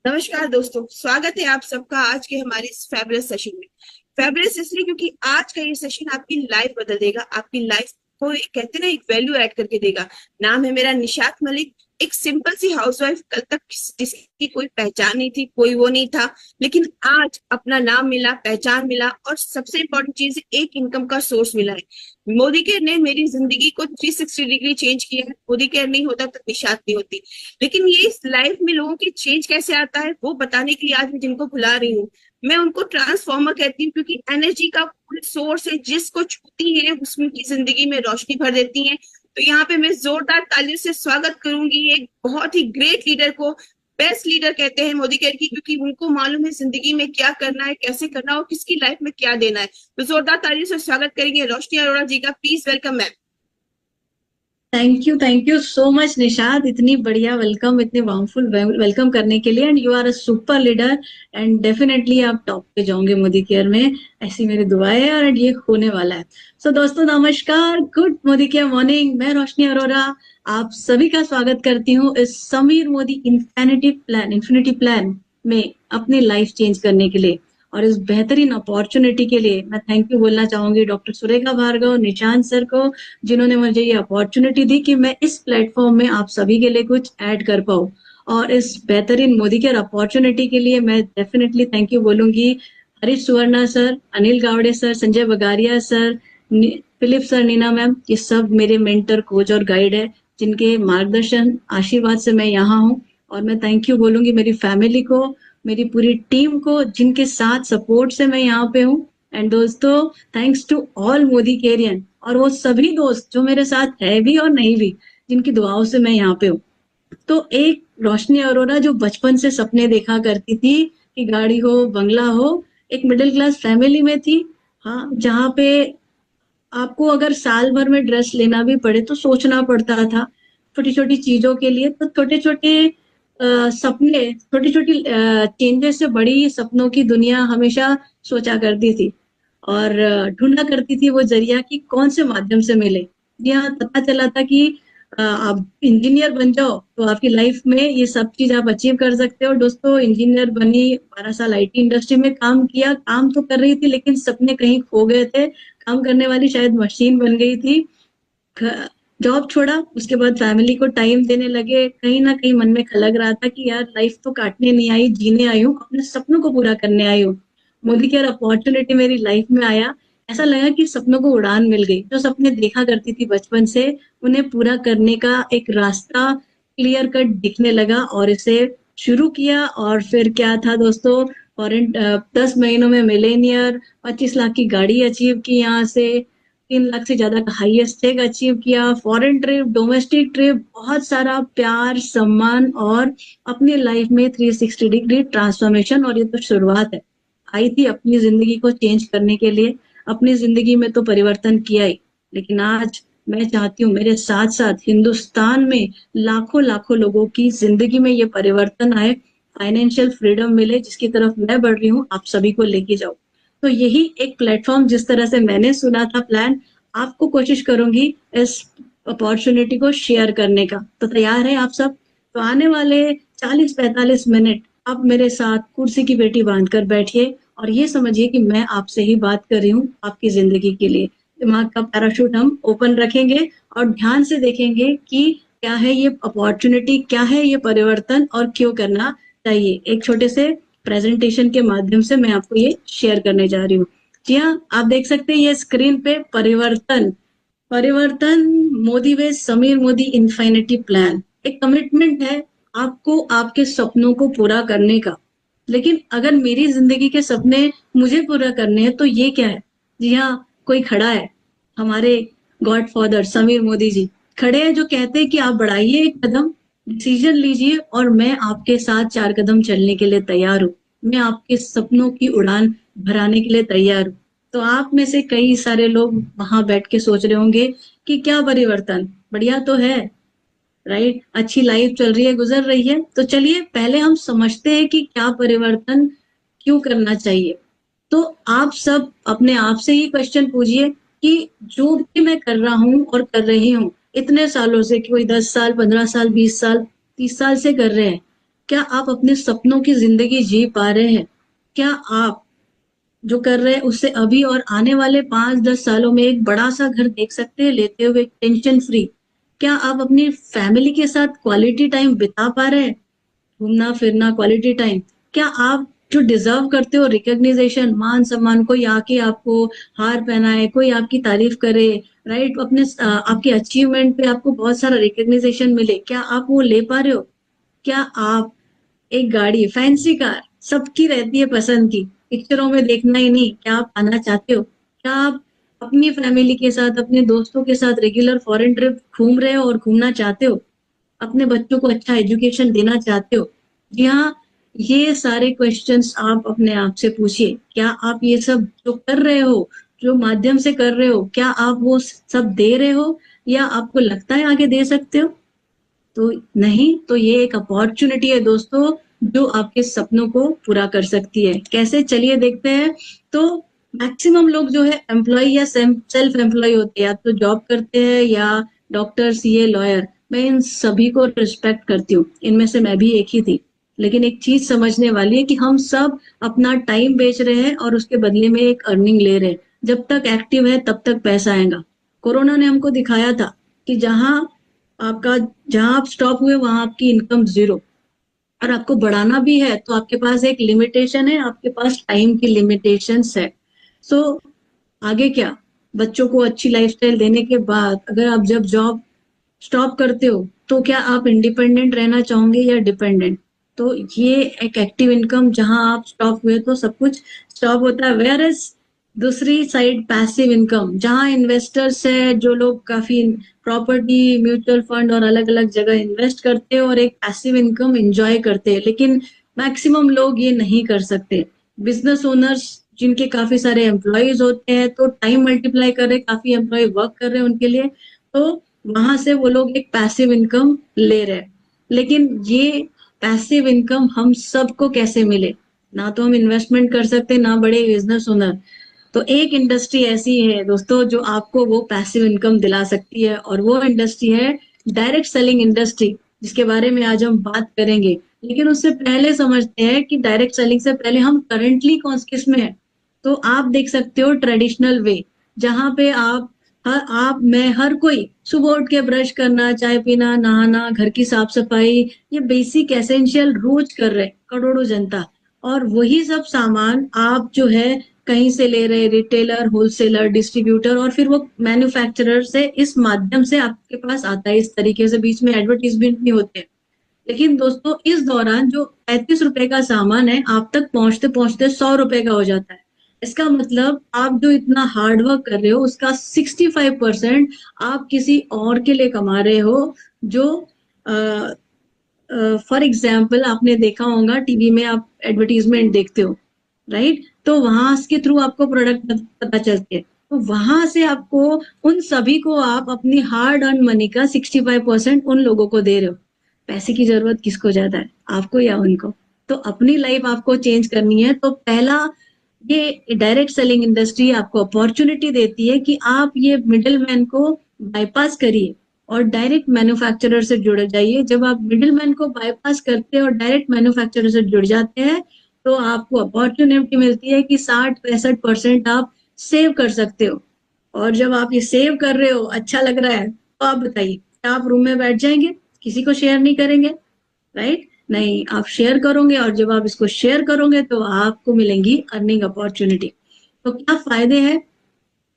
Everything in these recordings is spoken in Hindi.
नमस्कार दोस्तों, स्वागत है आप सबका आज के हमारे इस फेबरस सेशन में। फेबरस इसलिए क्योंकि आज का ये सेशन आपकी लाइफ बदल देगा, आपकी लाइफ को कहते हैं ना, एक वैल्यू ऐड करके देगा। नाम है मेरा निशात मलिक। एक सिंपल सी हाउसवाइफ, कल तक जिसकी कोई पहचान नहीं थी, कोई वो नहीं था, लेकिन आज अपना नाम मिला, पहचान मिला, और सबसे इंपॉर्टेंट चीज, एक इनकम का सोर्स मिला है। मोदी केयर ने मेरी जिंदगी को 360 डिग्री चेंज किया है। मोदी केयर नहीं होता तो निशात नहीं होती। लेकिन ये इस लाइफ में लोगों की चेंज कैसे आता है वो बताने के लिए आज मैं जिनको बुला रही हूँ, मैं उनको ट्रांसफॉर्मर कहती हूँ, क्योंकि एनर्जी का सोर्स है। जिसको छूती है उसमें की जिंदगी में रोशनी भर देती है। तो यहाँ पे मैं जोरदार तालियों से स्वागत करूंगी एक बहुत ही ग्रेट लीडर को। बेस्ट लीडर कहते हैं मोदी केयर की, क्योंकि उनको मालूम है जिंदगी में क्या करना है, कैसे करना है और किसकी लाइफ में क्या देना है। तो जोरदार तालियों से स्वागत करेंगे रोशनी अरोड़ा जी का। Please welcome ma'am. Thank you so much Nishad, इतनी बढ़िया वेलकम, इतने वार्मफुल वेलकम करने के लिए। And you are a super leader and definitely आप टॉप पे जाओगे मोदी केयर में, ऐसी मेरी दुआ है और ये होने वाला है। सो दोस्तों नमस्कार, गुड मोदी केयर मॉर्निंग। मैं रोशनी अरोड़ा आप सभी का स्वागत करती हूँ इस समीर मोदी इन्फिनिटी प्लान में अपनी लाइफ चेंज करने के लिए। और इस बेहतरीन अपॉर्चुनिटी के लिए मैं थैंक यू बोलना चाहूंगी डॉक्टर सुरेखा भार्गव, निशांत सर को, जिन्होंने मुझे ये अपॉर्चुनिटी दी कि मैं इस प्लेटफॉर्म में आप सभी के लिए कुछ ऐड कर पाऊँ। और इस बेहतरीन मोदी केयर अपॉर्चुनिटी के लिए मैं डेफिनेटली थैंक यू बोलूंगी Harish Suvarna sir, Anil Gawade sir, Sanjay Bagaria sir, Philip sir, Neena ma'am, ये सब मेरे मेंटर, कोच और गाइड है, जिनके मार्गदर्शन आशीर्वाद से मैं यहाँ हूँ। और मैं थैंक यू बोलूंगी मेरी फैमिली को, मेरी पूरी टीम को, जिनके साथ सपोर्ट से मैं यहाँ पे हूँ। एंड दोस्तों थैंक्स टू ऑल मोदी केरियन और वो सभी दोस्त जो मेरे साथ है भी और नहीं भी, जिनकी दुआओं से मैं यहाँ पे हूँ। तो एक रोशनी अरोड़ा जो बचपन से सपने देखा करती थी कि गाड़ी हो, बंगला हो, एक मिडिल क्लास फैमिली में थी। हाँ, जहाँ पे आपको अगर साल भर में ड्रेस लेना भी पड़े तो सोचना पड़ता था छोटी छोटी चीजों के लिए। तो छोटे छोटे सपने, छोटी छोटी चेंजेस से बड़ी सपनों की दुनिया हमेशा सोचा करती थी और ढूंढा करती थी वो जरिया कि कौन से माध्यम से मिले। जी हाँ, पता चला था कि आप इंजीनियर बन जाओ तो आपकी लाइफ में ये सब चीज आप अचीव कर सकते हो। दोस्तों इंजीनियर बनी, 12 साल आईटी इंडस्ट्री में काम किया, काम तो कर रही थी लेकिन सपने कहीं खो गए थे। काम करने वाली शायद मशीन बन गई थी। जॉब छोड़ा, उसके बाद फैमिली को टाइम देने लगे। कहीं ना कहीं मन में खलग रहा था कि यार लाइफ तो काटने नहीं आई, जीने आई हूँ, अपने सपनों को पूरा करने आई हूँ। मोदी केयर अपॉर्चुनिटी मेरी लाइफ में आया, ऐसा लगा कि सपनों को उड़ान मिल गई। जो सपने देखा करती थी बचपन से, उन्हें पूरा करने का एक रास्ता क्लियर कट दिखने लगा और इसे शुरू किया। और फिर क्या था दोस्तों, फॉरेन 10 महीनों में मिलेनियर, 25 लाख की गाड़ी अचीव की, यहाँ से 3 लाख से ज्यादा का हाईएस्ट चेक अचीव किया, फॉरेन ट्रिप, डोमेस्टिक ट्रिप, बहुत सारा प्यार, सम्मान और अपनी लाइफ में 360 डिग्री ट्रांसफॉर्मेशन। और ये तो शुरुआत है, आई थी अपनी जिंदगी को चेंज करने के लिए। अपनी जिंदगी में तो परिवर्तन किया ही, लेकिन आज मैं चाहती हूँ मेरे साथ साथ हिंदुस्तान में लाखों लाखों लोगों की जिंदगी में ये परिवर्तन आए, फाइनेंशियल फ्रीडम मिले, जिसकी तरफ मैं बढ़ रही हूँ, आप सभी को लेके जाओ। तो यही एक प्लेटफॉर्म, जिस तरह से मैंने सुना था प्लान, आपको कोशिश करूंगी इस अपॉर्चुनिटी को शेयर करने का। तो तैयार है आप सब? तो आने वाले 40-45 मिनट आप मेरे साथ कुर्सी की पेटी बांध कर बैठिए और ये समझिए कि मैं आपसे ही बात कर रही हूँ आपकी जिंदगी के लिए। दिमाग का पैराशूट हम ओपन रखेंगे और ध्यान से देखेंगे कि क्या है ये अपॉर्चुनिटी, क्या है ये परिवर्तन और क्यों करना चाहिए। एक छोटे से प्रेजेंटेशन के माध्यम से मैं आपको ये शेयर करने जा रही हूँ। जी हाँ, आप देख सकते हैं ये स्क्रीन पे परिवर्तन। परिवर्तन, मोदी वे समीर मोदी इन्फिनिटी प्लान एक कमिटमेंट है आपको आपके सपनों को पूरा करने का। लेकिन अगर मेरी जिंदगी के सपने मुझे पूरा करने हैं तो ये क्या है? जी हाँ, कोई खड़ा है, हमारे गॉड फादर समीर मोदी जी खड़े हैं, जो कहते हैं कि आप बढ़ाइए एक कदम, डिसीजन लीजिए और मैं आपके साथ 4 कदम चलने के लिए तैयार हूँ। मैं आपके सपनों की उड़ान भराने के लिए तैयार हूँ। तो आप में से कई सारे लोग वहां बैठ के सोच रहे होंगे कि क्या परिवर्तन, बढ़िया तो है, राइट, अच्छी लाइफ चल रही है, गुजर रही है। तो चलिए पहले हम समझते हैं कि क्या परिवर्तन क्यों करना चाहिए। तो आप सब अपने आप से ही क्वेश्चन पूछिए कि जो भी मैं कर रहा हूँ और कर रही हूँ इतने सालों से, कोई 10 साल, 15 साल, 20 साल, 30 साल से कर रहे हैं, क्या आप अपने सपनों की जिंदगी जी पा रहे हैं? क्या आप जो कर रहे हैं उससे अभी और आने वाले 5-10 सालों में एक बड़ा सा घर देख सकते हैं लेते हुए टेंशन फ्री? क्या आप अपनी फैमिली के साथ क्वालिटी टाइम बिता पा रहे हैं? घूमना फिरना क्वालिटी टाइम। क्या आप जो डिजर्व करते हो रिकग्निजेशन, मान सम्मान, कोई आके आपको हार पहनाए, कोई आपकी तारीफ करे, राइट, अपने आपके अचीवमेंट पे आपको बहुत सारा रिकग्निजेशन मिले, क्या आप वो ले पा रहे हो? क्या आप एक गाड़ी फैंसी कार सबकी रहती है पसंद की, पिक्चरों में देखना ही नहीं, क्या आप आना चाहते हो? क्या आप अपनी फैमिली के साथ, अपने दोस्तों के साथ रेगुलर फॉरेन ट्रिप घूम रहे हो और घूमना चाहते हो? अपने बच्चों को अच्छा एजुकेशन देना चाहते हो? जी हाँ, ये सारे क्वेश्चंस आप अपने आप से पूछिए। क्या आप ये सब जो कर रहे हो, जो माध्यम से कर रहे हो, क्या आप वो सब दे रहे हो, या आपको लगता है आगे दे सकते हो? तो नहीं, तो ये एक अपॉर्चुनिटी है दोस्तों, जो आपके सपनों को पूरा कर सकती है। कैसे, चलिए देखते हैं। तो मैक्सिमम लोग जो है एम्प्लॉय या सेल्फ एम्प्लॉय होते हैं, या तो जॉब करते हैं या डॉक्टर, सीए, लॉयर। मैं इन सभी को रिस्पेक्ट करती हूँ, इनमें से मैं भी एक ही थी। लेकिन एक चीज समझने वाली है कि हम सब अपना टाइम बेच रहे हैं और उसके बदले में एक अर्निंग ले रहे हैं। जब तक एक्टिव है तब तक पैसा आएगा। कोरोना ने हमको दिखाया था कि आपका जहां आप स्टॉप हुए वहां आपकी इनकम जीरो, और आपको बढ़ाना भी है तो आपके पास एक लिमिटेशन है, आपके पास टाइम की लिमिटेशंस है। सो आगे क्या? बच्चों को अच्छी लाइफस्टाइल देने के बाद अगर आप जब जॉब स्टॉप करते हो तो क्या आप इंडिपेंडेंट रहना चाहोगे या डिपेंडेंट? तो ये एक एक्टिव इनकम, जहां आप स्टॉप हुए तो सब कुछ स्टॉप होता है। वेयर इज दूसरी साइड पैसिव इनकम, जहां इन्वेस्टर्स है, जो लोग काफी प्रॉपर्टी, म्यूचुअल फंड और अलग अलग जगह इन्वेस्ट करते हैं और एक पैसिव इनकम एंजॉय करते हैं। लेकिन मैक्सिमम लोग ये नहीं कर सकते। बिजनेस ओनर्स जिनके काफी सारे एम्प्लॉयज होते हैं, तो टाइम मल्टीप्लाई कर रहे, काफी एम्प्लॉय वर्क कर रहे हैं उनके लिए, तो वहां से वो लोग एक पैसिव इनकम ले रहे हैं। लेकिन ये पैसिव इनकम हम सबको कैसे मिले? ना तो हम इन्वेस्टमेंट कर सकते, ना बड़े बिजनेस ओनर। तो एक इंडस्ट्री ऐसी है दोस्तों जो आपको वो पैसिव इनकम दिला सकती है, और वो इंडस्ट्री है डायरेक्ट सेलिंग इंडस्ट्री, जिसके बारे में आज हम बात करेंगे। लेकिन उससे पहले समझते हैं कि डायरेक्ट सेलिंग से पहले हम करंटली कौन किस में है। तो आप देख सकते हो ट्रेडिशनल वे, जहां पे आप, मैं, हर कोई सुबह उठ के ब्रश करना, चाय पीना, नहाना, घर की साफ सफाई, ये बेसिक एसेंशियल रोज कर रहे करोड़ों जनता। और वही सब सामान आप जो है कहीं से ले रहे, रिटेलर, होलसेलर, डिस्ट्रीब्यूटर, और फिर वो मैन्युफैक्चरर से, इस माध्यम से आपके पास आता है। इस तरीके से बीच में एडवर्टीजमेंट भी होते हैं। लेकिन दोस्तों इस दौरान जो 35 रुपए का सामान है, आप तक पहुंचते पहुंचते 100 रुपए का हो जाता है। इसका मतलब आप जो इतना हार्ड वर्क कर रहे हो उसका 65% आप किसी और के लिए कमा रहे हो। जो फॉर एग्जाम्पल आपने देखा होगा, टीवी में आप एडवर्टीजमेंट देखते हो, राइट, तो वहां के थ्रू आपको प्रोडक्ट पता चलते हैं। तो वहां से आपको, उन सभी को आप अपनी हार्ड अर्न मनी का 65% उन लोगों को दे रहे हो। पैसे की जरूरत किसको ज्यादा है, आपको या उनको? तो अपनी लाइफ आपको चेंज करनी है, तो पहला, ये डायरेक्ट सेलिंग इंडस्ट्री आपको अपॉर्चुनिटी देती है कि आप ये मिडिल मैन को बाईपास करिए और डायरेक्ट मैन्युफैक्चरर से जुड़ जाइए। जब आप मिडिल मैन को बाईपास करते हैं और डायरेक्ट मैन्युफैक्चरर से जुड़ जाते हैं, तो आपको अपॉर्चुनिटी मिलती है कि 60-65% आप सेव कर सकते हो। और जब आप ये सेव कर रहे हो, अच्छा लग रहा है, तो आप बताइए, क्या आप रूम में बैठ जाएंगे, किसी को शेयर नहीं करेंगे? राइट, नहीं, आप शेयर करोगे, और जब आप इसको शेयर करोगे तो आपको मिलेंगी अर्निंग अपॉर्चुनिटी। तो क्या फायदे हैं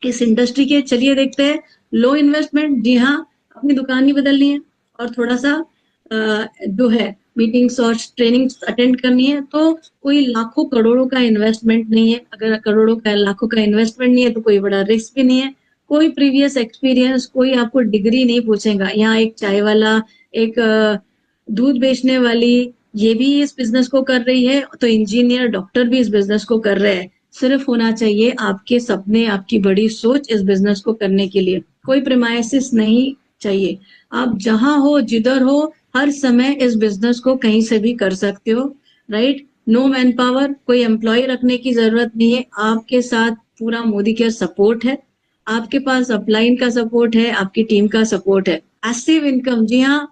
इस इंडस्ट्री के, चलिए देखते हैं। लो इन्वेस्टमेंट, जी हाँ, अपनी दुकान ही बदलनी है और थोड़ा सा जो है मीटिंग्स और ट्रेनिंग्स अटेंड करनी है, तो कोई लाखों करोड़ों का इन्वेस्टमेंट नहीं है। अगर करोड़ों का, लाखों का इन्वेस्टमेंट नहीं है तो कोई बड़ा रिस्क भी नहीं है। कोई प्रीवियस एक्सपीरियंस, कोई आपको डिग्री नहीं पूछेगा। यहाँ एक चाय वाला, एक दूध बेचने वाली, ये भी इस बिजनेस को कर रही है, तो इंजीनियर, डॉक्टर भी इस बिजनेस को कर रहे हैं। सिर्फ होना चाहिए आपके सपने, आपकी बड़ी सोच इस बिजनेस को करने के लिए। कोई प्रेमाइसिस नहीं चाहिए। आप जहां हो, जिधर हो, हर समय इस बिजनेस को कहीं से भी कर सकते हो, राइट। नो मैन पावर, कोई एम्प्लॉय रखने की जरूरत नहीं है। आपके साथ पूरा मोदी केयर सपोर्ट है, आपके पास अपलाइन का सपोर्ट है, आपकी टीम का सपोर्ट है। पैसिव इनकम, जी हाँ,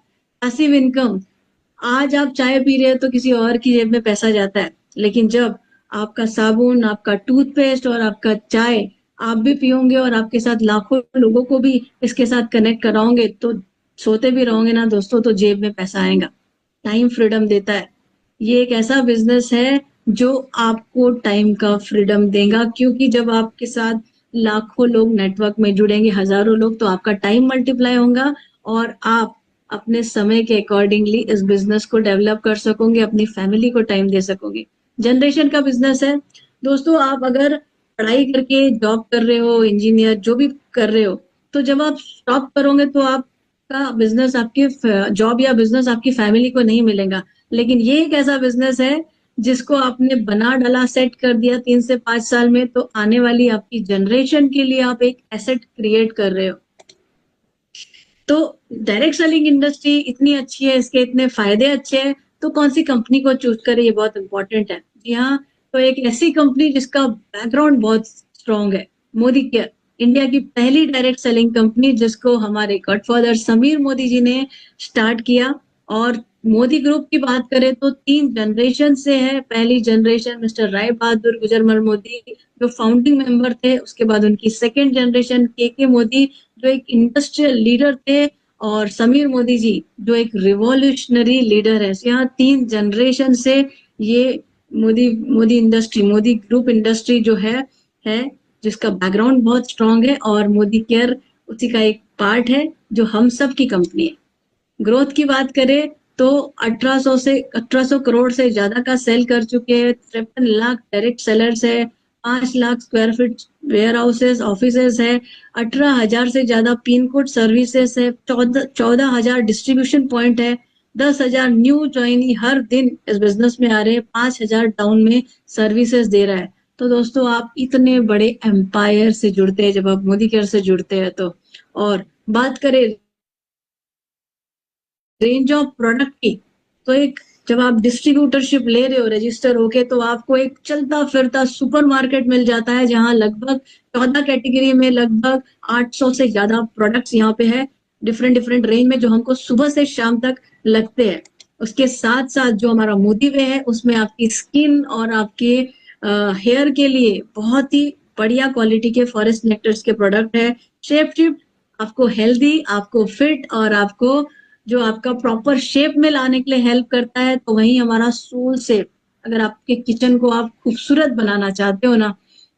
पैसिव इनकम, आज आप चाय पी रहे हो तो किसी और की जेब में पैसा जाता है, लेकिन जब आपका साबुन, आपका टूथपेस्ट और आपका चाय आप भी पियोगे और आपके साथ लाखों लोगों को भी इसके साथ कनेक्ट कराओगे, तो सोते भी रहोगे ना दोस्तों, तो जेब में पैसा आएगा। टाइम फ्रीडम देता है। ये एक ऐसा बिजनेस है जो आपको टाइम का फ्रीडम देगा, क्योंकि जब आपके साथ लाखों लोग नेटवर्क में जुड़ेंगे, हजारों लोग, तो आपका टाइम मल्टीप्लाई होगा और आप अपने समय के अकॉर्डिंगली इस बिजनेस को डेवलप कर सकोगे, अपनी फैमिली को टाइम दे सकोगे। जनरेशन का बिजनेस है दोस्तों। आप अगर पढ़ाई करके जॉब कर रहे हो, इंजीनियर जो भी कर रहे हो, तो जब आप स्टॉप करोगे तो आपका बिजनेस, आपके जॉब या बिजनेस आपकी फैमिली को नहीं मिलेगा। लेकिन ये एक ऐसा बिजनेस है जिसको आपने बना डाला, सेट कर दिया 3 से 5 साल में, तो आने वाली आपकी जनरेशन के लिए आप एक एसेट क्रिएट कर रहे हो। तो डायरेक्ट सेलिंग इंडस्ट्री इतनी अच्छी है, इसके इतने फायदे अच्छे हैं, तो कौन सी कंपनी को चूज करें, ये बहुत इंपॉर्टेंट है। यहाँ तो एक ऐसी कंपनी जिसका बैकग्राउंड बहुत स्ट्रांग है, मोदी केयर, इंडिया की पहली डायरेक्ट सेलिंग कंपनी, जिसको हमारे गॉडफादर समीर मोदी जी ने स्टार्ट किया। और मोदी ग्रुप की बात करें तो 3 जनरेशन से है। पहली जनरेशन मिस्टर राय बहादुर गुजरमल मोदी जो फाउंडिंग मेंबर थे, उसके बाद उनकी सेकेंड जनरेशन के मोदी जो एक इंडस्ट्रियल लीडर थे, और समीर मोदी जी जो एक रिवॉल्यूशनरी लीडर है। यहाँ 3 जनरेशन से ये Modi Modi industry, Modi group industry जो है जिसका बैकग्राउंड बहुत स्ट्रांग है, और मोदी केयर उसी का एक पार्ट है जो हम सब की कंपनी है। ग्रोथ की बात करें तो 1800 करोड़ से ज्यादा का सेल कर चुके हैं। 53 लाख डायरेक्ट सेलर्स है, 5 lakh square feet warehouses, offices है, 18,000 से ज्यादा पिन कोड सर्विसेज है, 14,000 डिस्ट्रीब्यूशन पॉइंट है, 10,000 न्यू ज्वाइनी हर दिन इस बिजनेस में आ रहे हैं, 5,000 टाउन में सर्विसेज दे रहा है। तो दोस्तों, आप इतने बड़े एम्पायर से जुड़ते हैं जब आप मोदी केयर से जुड़ते हैं तो। और बात करें रेंज ऑफ प्रोडक्ट की, तो एक जब आप डिस्ट्रीब्यूटरशिप ले रहे हो रजिस्टर होके, तो आपको एक चलता फिरता सुपरमार्केट मिल जाता है, जहां लगभग 14 कैटेगरी में लगभग 800 से ज्यादा प्रोडक्ट्स यहाँ पे है, डिफरेंट डिफरेंट रेंज में, जो हमको सुबह से शाम तक लगते हैं। उसके साथ साथ जो हमारा मोदी वे है, उसमें आपकी स्किन और आपके हेयर के लिए बहुत ही बढ़िया क्वालिटी के फॉरेस्ट नेक्टर्स के प्रोडक्ट है। शेप शिफ्ट आपको हेल्दी, आपको फिट और आपको जो आपका प्रॉपर शेप में लाने के लिए हेल्प करता है। तो वहीं हमारा सोल सेप, अगर आपके किचन को आप खूबसूरत बनाना चाहते हो ना,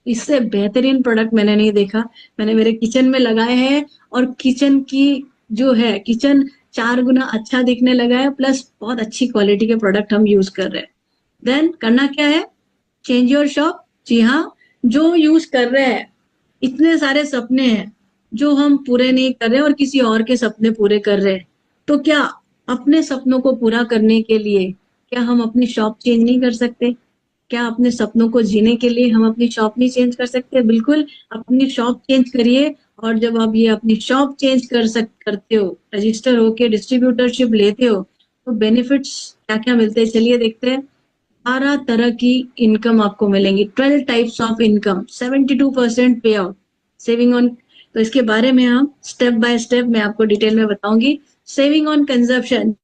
इससे बेहतरीन प्रोडक्ट मैंने नहीं देखा। मैंने मेरे किचन में लगाए हैं और किचन की जो है, किचन 4 गुना अच्छा दिखने लगा है, प्लस बहुत अच्छी क्वालिटी के प्रोडक्ट हम यूज कर रहे हैं। देन करना क्या है, चेंज योर शॉप। जी हाँ, जो यूज कर रहे हैं, इतने सारे सपने हैं जो हम पूरे नहीं कर रहे और किसी और के सपने पूरे कर रहे हैं। तो क्या अपने सपनों को पूरा करने के लिए क्या हम अपनी शॉप चेंज नहीं कर सकते? क्या अपने सपनों को जीने के लिए हम अपनी शॉप नहीं चेंज कर सकते? बिल्कुल, अपनी शॉप चेंज करिए। और जब आप ये अपनी शॉप चेंज करते हो, रजिस्टर होके डिस्ट्रीब्यूटरशिप लेते हो, तो बेनिफिट्स क्या क्या मिलते हैं, चलिए देखते हैं। 12 तरह की इनकम आपको मिलेंगी, 12 टाइप्स ऑफ इनकम, 72% पे आउट, सेविंग ऑन। तो इसके बारे में हम स्टेप बाय स्टेप मैं आपको डिटेल में बताऊंगी। सेविंग ऑन कंजप्शन,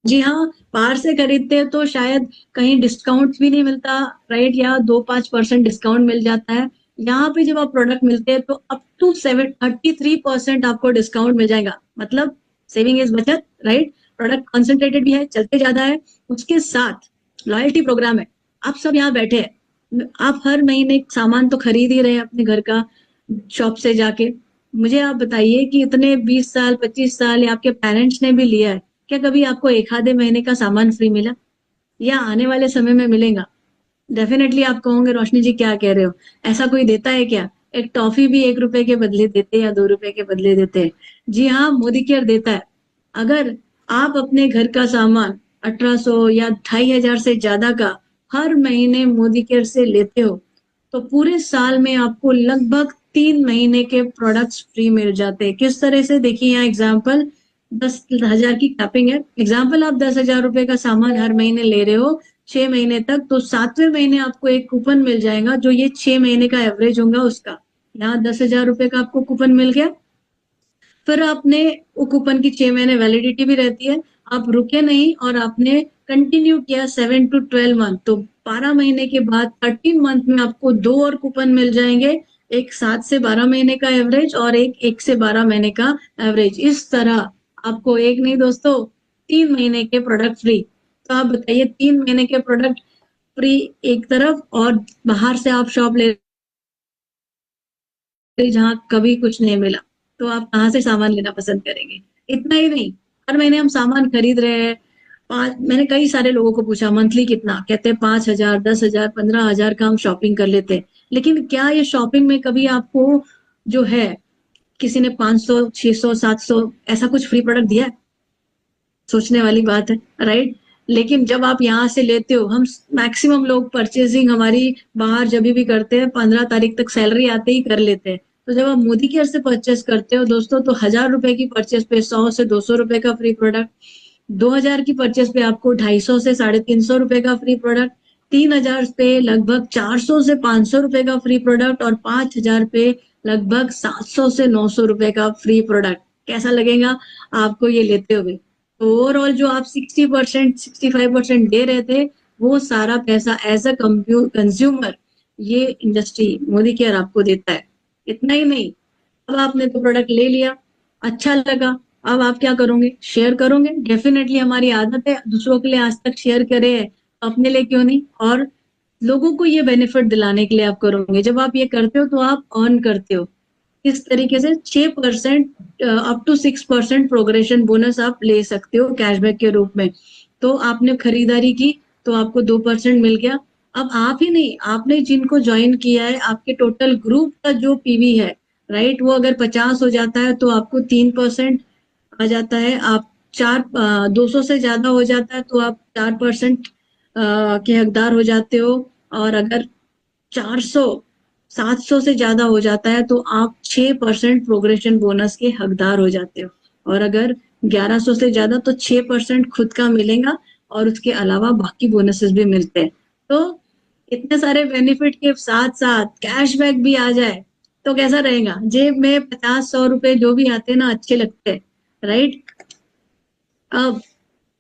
जी हाँ, बाहर से खरीदते हैं तो शायद कहीं डिस्काउंट भी नहीं मिलता, राइट, या 2-5% डिस्काउंट मिल जाता है। यहाँ पे जब आप प्रोडक्ट मिलते हैं तो अप टू 33% आपको डिस्काउंट मिल जाएगा। मतलब सेविंग इज बचत, राइट। प्रोडक्ट कॉन्सेंट्रेटेड भी है, चलते ज्यादा है। उसके साथ लॉयल्टी प्रोग्राम है। आप सब यहाँ बैठे हैं, आप हर महीने सामान तो खरीद ही रहे हैं अपने घर का शॉप से जाके। मुझे आप बताइए कि इतने 20 साल 25 साल या आपके पेरेंट्स ने भी लिया है, क्या कभी आपको एक आधे महीने का सामान फ्री मिला, या आने वाले समय में मिलेगा? डेफिनेटली आप कहोगे रोशनी जी क्या कह रहे हो, ऐसा कोई देता है क्या? एक टॉफी भी 1 रुपए के बदले देते या 2 रुपए के बदले देते हैं। जी हाँ, मोदी केयर देता है। अगर आप अपने घर का सामान 1800 या 2500 से ज्यादा का हर महीने मोदी केयर से लेते हो, तो पूरे साल में आपको लगभग 3 महीने के प्रोडक्ट्स फ्री मिल जाते हैं। किस तरह से, देखिए यहाँ एग्जाम्पल, 10,000 की कैपिंग है। एग्जाम्पल, आप 10,000 रुपए का सामान हर महीने ले रहे हो 6 महीने तक, तो 7वें महीने आपको एक कूपन मिल जाएगा जो ये 6 महीने का एवरेज होगा उसका। यहाँ 10,000 रुपए का आपको कूपन मिल गया। फिर आपने वो कूपन की 6 महीने वैलिडिटी भी रहती है। आप रुके नहीं और आपने कंटिन्यू किया 7 to 12 मंथ, तो 12 महीने के बाद 13 मंथ में आपको 2 और कूपन मिल जाएंगे, एक 7 से 12 महीने का एवरेज और एक 1 से 12 महीने का एवरेज। इस तरह आपको एक नहीं दोस्तों 3 महीने के प्रोडक्ट फ्री। तो आप बताइए 3 महीने के प्रोडक्ट फ्री एक तरफ, और बाहर से आप शॉप ले जहाँ कभी कुछ नहीं मिला, तो आप कहाँ से सामान लेना पसंद करेंगे? इतना ही नहीं, हर महीने हम सामान खरीद रहे हैं। मैंने कई सारे लोगों को पूछा मंथली कितना, कहते हैं 5,000, 10,000, 15,000 का हम शॉपिंग कर लेते हैं। लेकिन क्या ये शॉपिंग में कभी आपको जो है किसी ने 500, 600, 700 ऐसा कुछ फ्री प्रोडक्ट दिया है? सोचने वाली बात है, राइट? लेकिन जब आप यहाँ से लेते हो, हम मैक्सिमम लोग परचेजिंग हमारी बाहर जब भी करते हैं 15 तारीख तक सैलरी आते ही कर लेते हैं। तो जब आप मोदी केयर से परचेस करते हो दोस्तों, तो 1,000 रुपए की परचेस पे 100 से 200 रुपए का फ्री प्रोडक्ट, 2,000 की परचेस पे आपको 250 से 350 रुपए का फ्री प्रोडक्ट, 3,000 पे लगभग 400 से 500 रुपए का फ्री प्रोडक्ट, और 5,000 पे लगभग 700 से 900 रुपए का फ्री प्रोडक्ट। कैसा लगेगा आपको ये लेते हुए? तो ओवरऑल जो आप 60%, 65% दे रहे थे, वो सारा पैसा एज अ कंज्यूमर ये इंडस्ट्री मोदी केयर आपको देता है। इतना ही नहीं, अब आपने तो प्रोडक्ट ले लिया, अच्छा लगा, अब आप क्या करोगे? शेयर करोगे। डेफिनेटली हमारी आदत है, दूसरों के लिए आज तक शेयर करे है, अपने लिए क्यों नहीं? और लोगों को ये बेनिफिट दिलाने के लिए आप करोगे। जब आप ये करते हो तो आप अर्न करते हो। इस तरीके से 6% अप टू 6% प्रोग्रेशन बोनस आप ले सकते हो कैशबैक के रूप में। तो आपने खरीदारी की तो आपको 2% मिल गया। अब आप ही नहीं, आपने जिनको ज्वाइन किया है, आपके टोटल ग्रुप का जो पीवी है, राइट, वो अगर 50 हो जाता है तो आपको 3% आ जाता है। आप 200 से ज्यादा हो जाता है तो आप 4% के हकदार हो जाते हो। और अगर 400, 700 से ज्यादा हो जाता है तो आप 6% प्रोग्रेशन बोनस के हकदार हो जाते हो। और अगर 1100 से ज्यादा तो 6% खुद का मिलेगा, और उसके अलावा बाकी बोनसेस भी मिलते हैं। तो इतने सारे बेनिफिट के साथ साथ कैशबैक भी आ जाए तो कैसा रहेगा? जेब में 50-100 रुपए जो भी आते हैं ना, अच्छे लगते हैं, राइट? अब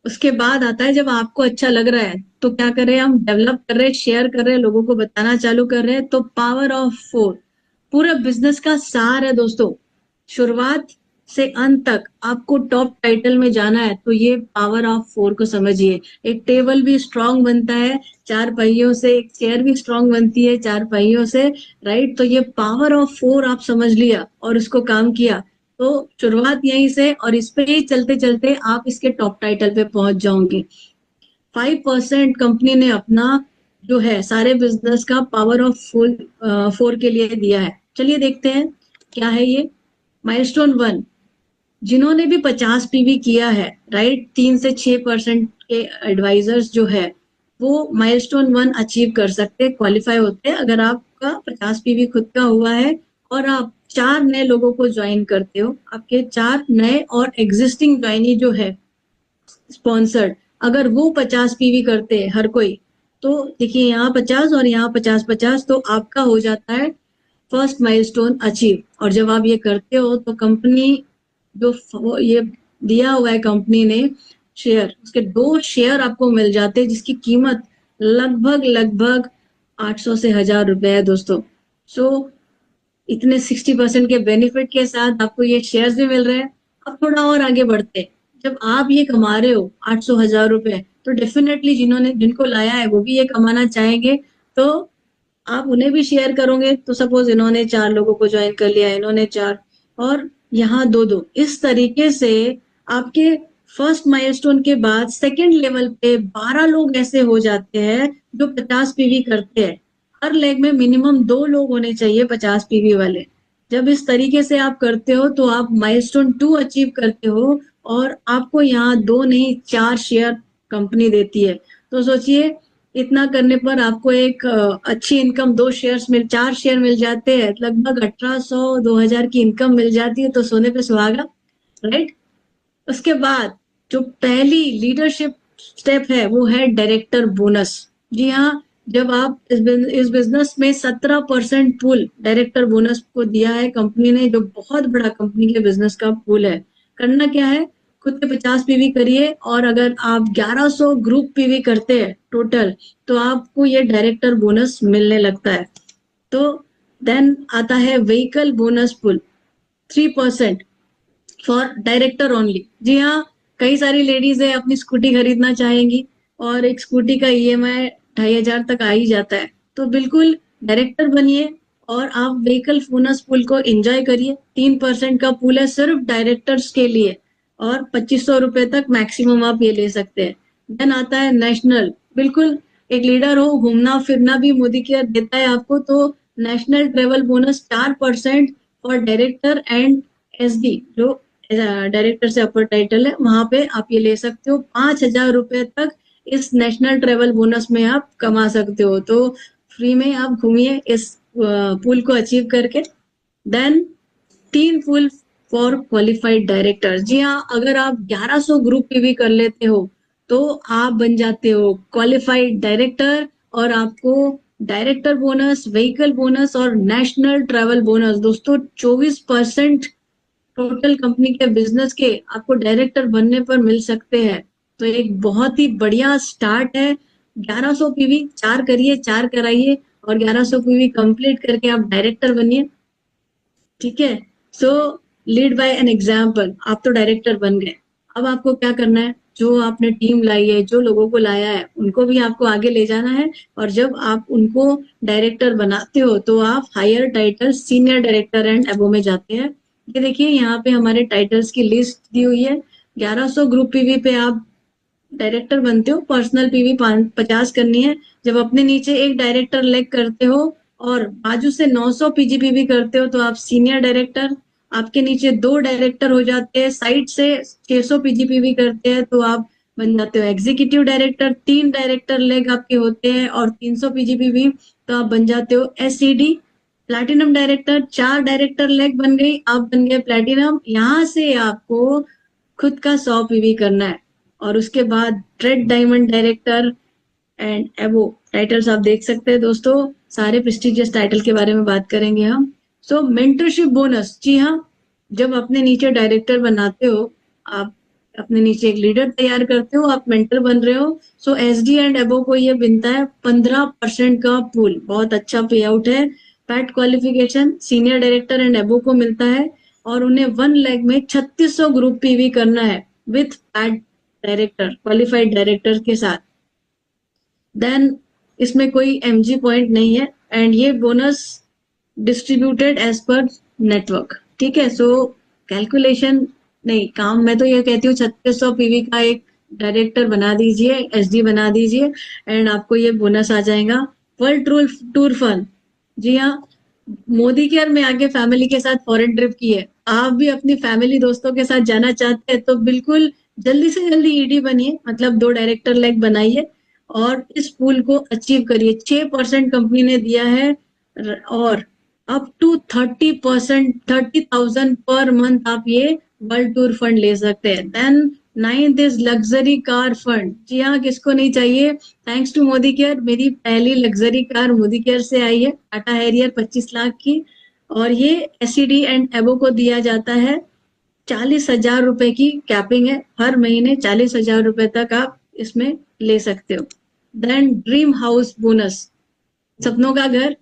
उसके बाद आता है जब आपको अच्छा लग रहा है तो क्या कर रहे हैं? हम डेवलप कर रहे हैं, शेयर कर रहे हैं, लोगों को बताना चालू कर रहे हैं। तो पावर ऑफ 4 पूरा बिजनेस का सार है दोस्तों। शुरुआत से अंत तक आपको टॉप टाइटल में जाना है तो ये पावर ऑफ 4 को समझिए। एक टेबल भी स्ट्रांग बनता है 4 पहियों से, एक चेयर भी स्ट्रांग बनती है 4 पहियों से, राइट? तो ये पावर ऑफ 4 आप समझ लिया और उसको काम किया तो शुरुआत यहीं से, और इस पे ही चलते चलते आप इसके टॉप टाइटल पे पहुंच जाओगे। 5% कंपनी ने अपना जो है सारे बिजनेस का पावर ऑफ 4 के लिए दिया है। चलिए देखते हैं क्या है ये। माइलस्टोन 1, जिन्होंने भी 50 पीवी किया है, राइट, 3 से 6% के एडवाइजर्स जो है वो माइलस्टोन 1 अचीव कर सकते हैं, क्वालिफाई होते हैं। अगर आपका 50 पीवी खुद का हुआ है और आप 4 नए लोगों को ज्वाइन करते हो, आपके 4 नए और एग्जिस्टिंग ज्वाइनी जो है स्पॉन्सर्ड, अगर वो 50 पीवी करते हैं हर कोई, तो देखिए यहाँ 50 और यहाँ 50-50, तो आपका हो जाता है फर्स्ट माइलस्टोन अचीव। और जब आप ये करते हो तो कंपनी जो ये दिया हुआ है कंपनी ने शेयर, उसके 2 शेयर आपको मिल जाते हैं जिसकी कीमत लगभग लगभग 800 से 1,000 रुपए है दोस्तों। सो इतने 60% के बेनिफिट के साथ आपको ये शेयर्स भी मिल रहे हैं। अब थोड़ा और आगे बढ़ते हैं, जब आप ये कमा रहे हो 800, 1,000 रुपए, तो डेफिनेटली जिनको लाया है वो भी ये कमाना चाहेंगे, तो आप उन्हें भी शेयर करोगे। तो सपोज इन्होंने 4 लोगों को ज्वाइन कर लिया, इन्होंने 4, और यहाँ 2-2, इस तरीके से आपके फर्स्ट माइलस्टोन के बाद सेकंड लेवल पे 12 लोग ऐसे हो जाते हैं जो 50 पीवी करते हैं। हर लेग में मिनिमम 2 लोग होने चाहिए 50 पीवी वाले। जब इस तरीके से आप करते हो तो आप माइलस्टोन 2 अचीव करते हो, और आपको यहाँ 2 नहीं 4 शेयर कंपनी देती है। तो सोचिए इतना करने पर आपको एक अच्छी इनकम 4 शेयर मिल जाते हैं, लगभग 1,800, 2,000 की इनकम मिल जाती है, तो सोने पे सुहागा, राइट? उसके बाद जो पहली लीडरशिप स्टेप है वो है डायरेक्टर बोनस। जी हाँ, जब आप इस बिजनेस में 17% पूल डायरेक्टर बोनस को दिया है कंपनी ने, जो बहुत बड़ा कंपनी के बिजनेस का पूल है। करना क्या है? खुद के 50 पीवी करिए, और अगर आप 1100 ग्रुप पीवी करते हैं टोटल, तो आपको ये डायरेक्टर बोनस मिलने लगता है। तो देन आता है vehicle bonus pool 3% for director only. जी हाँ, कई सारी लेडीज है अपनी स्कूटी खरीदना चाहेंगी, और एक स्कूटी का ईएमआई 2500 तक आ ही जाता है। तो बिल्कुल डायरेक्टर बनिए और आप व्हीकल बोनस पुल को एंजॉय करिए। 3% का पुल है सिर्फ डायरेक्टर्स के लिए, और 2500 रुपए तक मैक्सिमम आप ये ले सकते हैं। देन आता है नेशनल। बिल्कुल, एक लीडर हो, घूमना फिरना भी मोदी केयर देता है आपको, तो national travel bonus 4% for director and SD, जो डायरेक्टर से अपर टाइटल है, वहां पे आप ये ले सकते हो। 5000 रुपए तक इस नेशनल ट्रेवल बोनस में आप कमा सकते हो। तो फ्री में आप घूमिए इस पुल को अचीव करके। Then 3 pool for qualified director. जी हाँ, अगर आप 1100 ग्रुप पीवी कर लेते हो तो आप बन जाते हो क्वालिफाइड डायरेक्टर, और आपको डायरेक्टर बोनस, व्हीकल बोनस और नेशनल ट्रैवल बोनस, दोस्तों 24% टोटल कंपनी के बिजनेस के आपको डायरेक्टर बनने पर मिल सकते हैं। तो एक बहुत ही बढ़िया स्टार्ट है। 1100 पीवी 4 करिए, 4 कराइए, और 1100 पीवी कंप्लीट करके आप डायरेक्टर बनिए। ठीक है, सो लीड बाय एन एग्जाम्पल। आप तो डायरेक्टर बन गए, अब आपको क्या करना है, जो आपने टीम लाई है, जो लोगों को लाया है, उनको भी आपको आगे ले जाना है। और जब आप उनको डायरेक्टर बनाते हो तो आप higher title senior director and above में जाते हैं। ये देखिए यहाँ पे हमारे टाइटल्स की लिस्ट दी हुई है। 1100 ग्रुप पीवी पे आप डायरेक्टर बनते हो, पर्सनल पीवी 50 करनी है। जब अपने नीचे एक डायरेक्टर लेग करते हो और बाजू से 900 पीजीपीवी करते हो तो आप सीनियर डायरेक्टर। आपके नीचे 2 डायरेक्टर हो जाते हैं, साइड से 600 पीजीपीवी करते हैं तो आप बन जाते हो एग्जीक्यूटिव डायरेक्टर। 3 डायरेक्टर लेग आपके होते हैं और 300 पीजीपीवी, तो आप बन जाते हो SCD platinum director. 4 director leg बन गई, आप बन गए प्लैटिनम। यहाँ से आपको खुद का 100 पीवी करना है, और उसके बाद रेड डायमंड डायरेक्टर एंड एबो टाइटल्स आप देख सकते हैं। दोस्तों सारे प्रेस्टिजियस टाइटल के बारे में बात करेंगे हम। सो मेंटरशिप बोनस, जी हाँ, जब अपने नीचे डायरेक्टर बनाते हो, आप अपने नीचे एक लीडर तैयार करते हो, आप मेंटर बन रहे हो। सो एसडी एंड एबो को ये बनता है 15% का पूल, बहुत अच्छा पे आउट है। PAT qualification senior director and एबो को मिलता है, और उन्हें 1 लैख में 3600 ग्रुप पीवी करना है with PAT director, qualified director के साथ। देन इसमें कोई एमजी पॉइंट नहीं है, एंड ये bonus distributed as per network. ठीक है, सो कैलकुलेशन नहीं, काम मैं तो ये कहती हूँ 3600 पीवी का एक डायरेक्टर बना दीजिए, एसडी बना दीजिए, एंड आपको ये बोनस आ जाएगा। वर्ल्ड टूर टूर फन, जी हाँ, मोदी केयर में आके फैमिली के साथ फॉरेन ट्रिप की है। आप भी अपनी फैमिली दोस्तों के साथ जाना चाहते हैं तो बिल्कुल जल्दी से जल्दी ईडी बनिए, मतलब 2 डायरेक्टर लेग बनाइए और इस पूल को अचीव करिए। 6% कंपनी ने दिया है, और अप टू 30%, 30,000 पर मंथ आप ये वर्ल्ड टूर फंड ले सकते हैं। Then 9th is luxury car fund. जी हाँ, किसको नहीं चाहिए। थैंक्स टू मोदी केयर, मेरी पहली लग्जरी कार मोदी केयर से आई है, टाटा हैरियर 25 लाख की, और ये एसईडी एंड एबो को दिया जाता है। 40,000 रुपए की कैपिंग है, हर महीने 40,000 रुपए तक आप इसमें ले सकते हो। देन ड्रीम हाउस बोनस, सपनों का घर।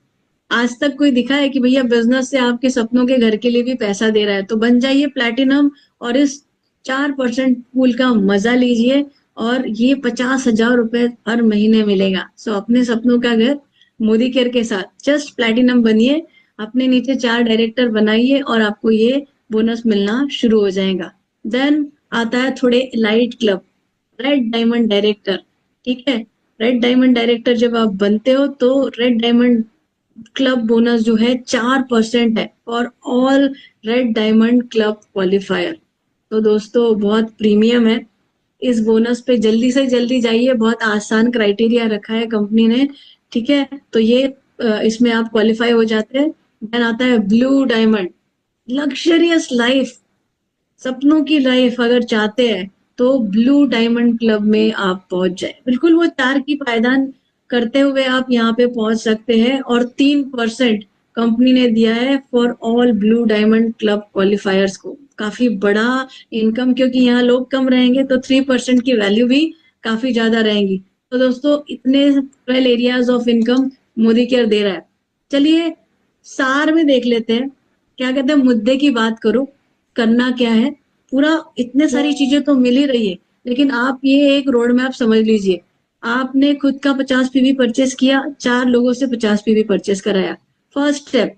आज तक कोई दिखा है कि भैया बिजनेस से आपके सपनों के घर के लिए भी पैसा दे रहा है, तो बन जाइए प्लैटिनम और इस 4% पूल का मजा लीजिए, और ये 50,000 रुपए हर महीने मिलेगा। सो अपने सपनों का घर मोदी केयर के साथ जस्ट प्लैटिनम बनिए, अपने नीचे 4 डायरेक्टर बनाइए और आपको ये बोनस मिलना शुरू हो जाएगा। देन आता है थोड़े light club, red diamond director. ठीक है, रेड डायमंड डायरेक्टर जब आप बनते हो तो रेड डायमंड क्लब बोनस जो है 4% है for all red diamond club qualifier. तो दोस्तों बहुत प्रीमियम है, इस बोनस पे जल्दी से जल्दी जाइए, बहुत आसान क्राइटेरिया रखा है कंपनी ने। ठीक है, तो ये इसमें आप क्वालिफाई हो जाते हैं। देन आता है ब्लू डायमंड, लग्जरियस लाइफ, सपनों की लाइफ अगर चाहते हैं तो ब्लू डायमंड क्लब में आप पहुंच जाए। बिल्कुल वो 4 की पायदान करते हुए आप यहाँ पे पहुंच सकते हैं, और 3% कंपनी ने दिया है for all blue diamond club क्वालिफायर्स को। काफी बड़ा इनकम, क्योंकि यहाँ लोग कम रहेंगे तो 3% की वैल्यू भी काफी ज्यादा रहेंगी। तो दोस्तों इतने 12 areas of income Modicare दे रहा है। चलिए सार में देख लेते हैं, क्या कहते हैं, मुद्दे की बात करो, करना क्या है पूरा। इतने सारी चीजें तो मिल ही रही है, लेकिन आप ये एक रोड मैप समझ लीजिए। आपने खुद का 50 पीवी परचेस किया, 4 लोगों से 50 पीवी परचेस कराया। फर्स्ट स्टेप,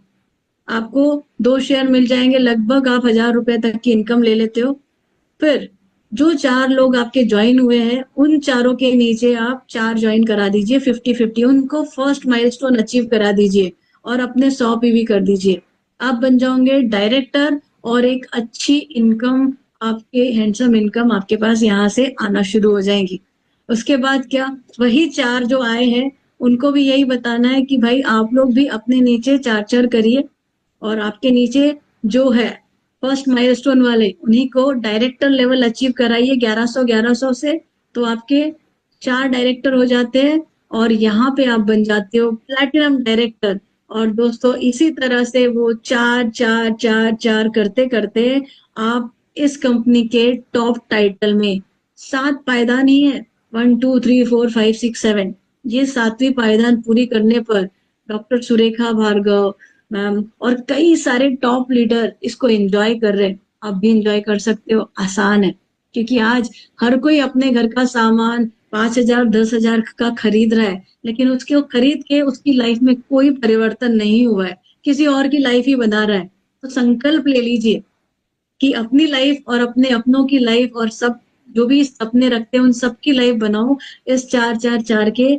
आपको 2 शेयर मिल जाएंगे, लगभग आप 1000 रुपए तक की इनकम ले लेते हो। फिर जो 4 लोग आपके ज्वाइन हुए हैं, उन चारों के नीचे आप 4 ज्वाइन करा दीजिए, 50-50 उनको फर्स्ट माइलस्टोन अचीव करा दीजिए और अपने 100 पीवी कर दीजिए। आप बन जाओगे डायरेक्टर और एक अच्छी इनकम, आपके हैंडसम इनकम आपके पास यहाँ से आना शुरू हो जाएगी। उसके बाद क्या, वही 4 जो आए हैं उनको भी यही बताना है कि भाई आप लोग भी अपने नीचे 4-4 करिए, और आपके नीचे जो है फर्स्ट माइलस्टोन वाले उन्हीं को डायरेक्टर लेवल अचीव कराइए 1100 से, तो आपके 4 डायरेक्टर हो जाते हैं और यहाँ पे आप बन जाते हो प्लैटिनम डायरेक्टर। और दोस्तों इसी तरह से वो 4 4 4 4 करते करते आप इस कंपनी के टॉप टाइटल में, 7 पायदान ही है, 1 2 3 4 5 6 7, ये 7वीं पायदान पूरी करने पर डॉक्टर सुरेखा भार्गव मैम और कई सारे टॉप लीडर इसको एंजॉय कर रहे हैं। आप भी एंजॉय कर सकते हो, आसान है। क्योंकि आज हर कोई अपने घर का सामान 5,000 10,000 का खरीद रहा है, लेकिन उसके खरीद के उसकी लाइफ में कोई परिवर्तन नहीं हुआ है, किसी और की लाइफ ही बना रहा है। तो संकल्प ले लीजिए कि अपनी लाइफ और अपने अपनों की लाइफ और सब जो भी सपने रखते हैं उन सबकी लाइफ बनाओ इस 4 4 4 के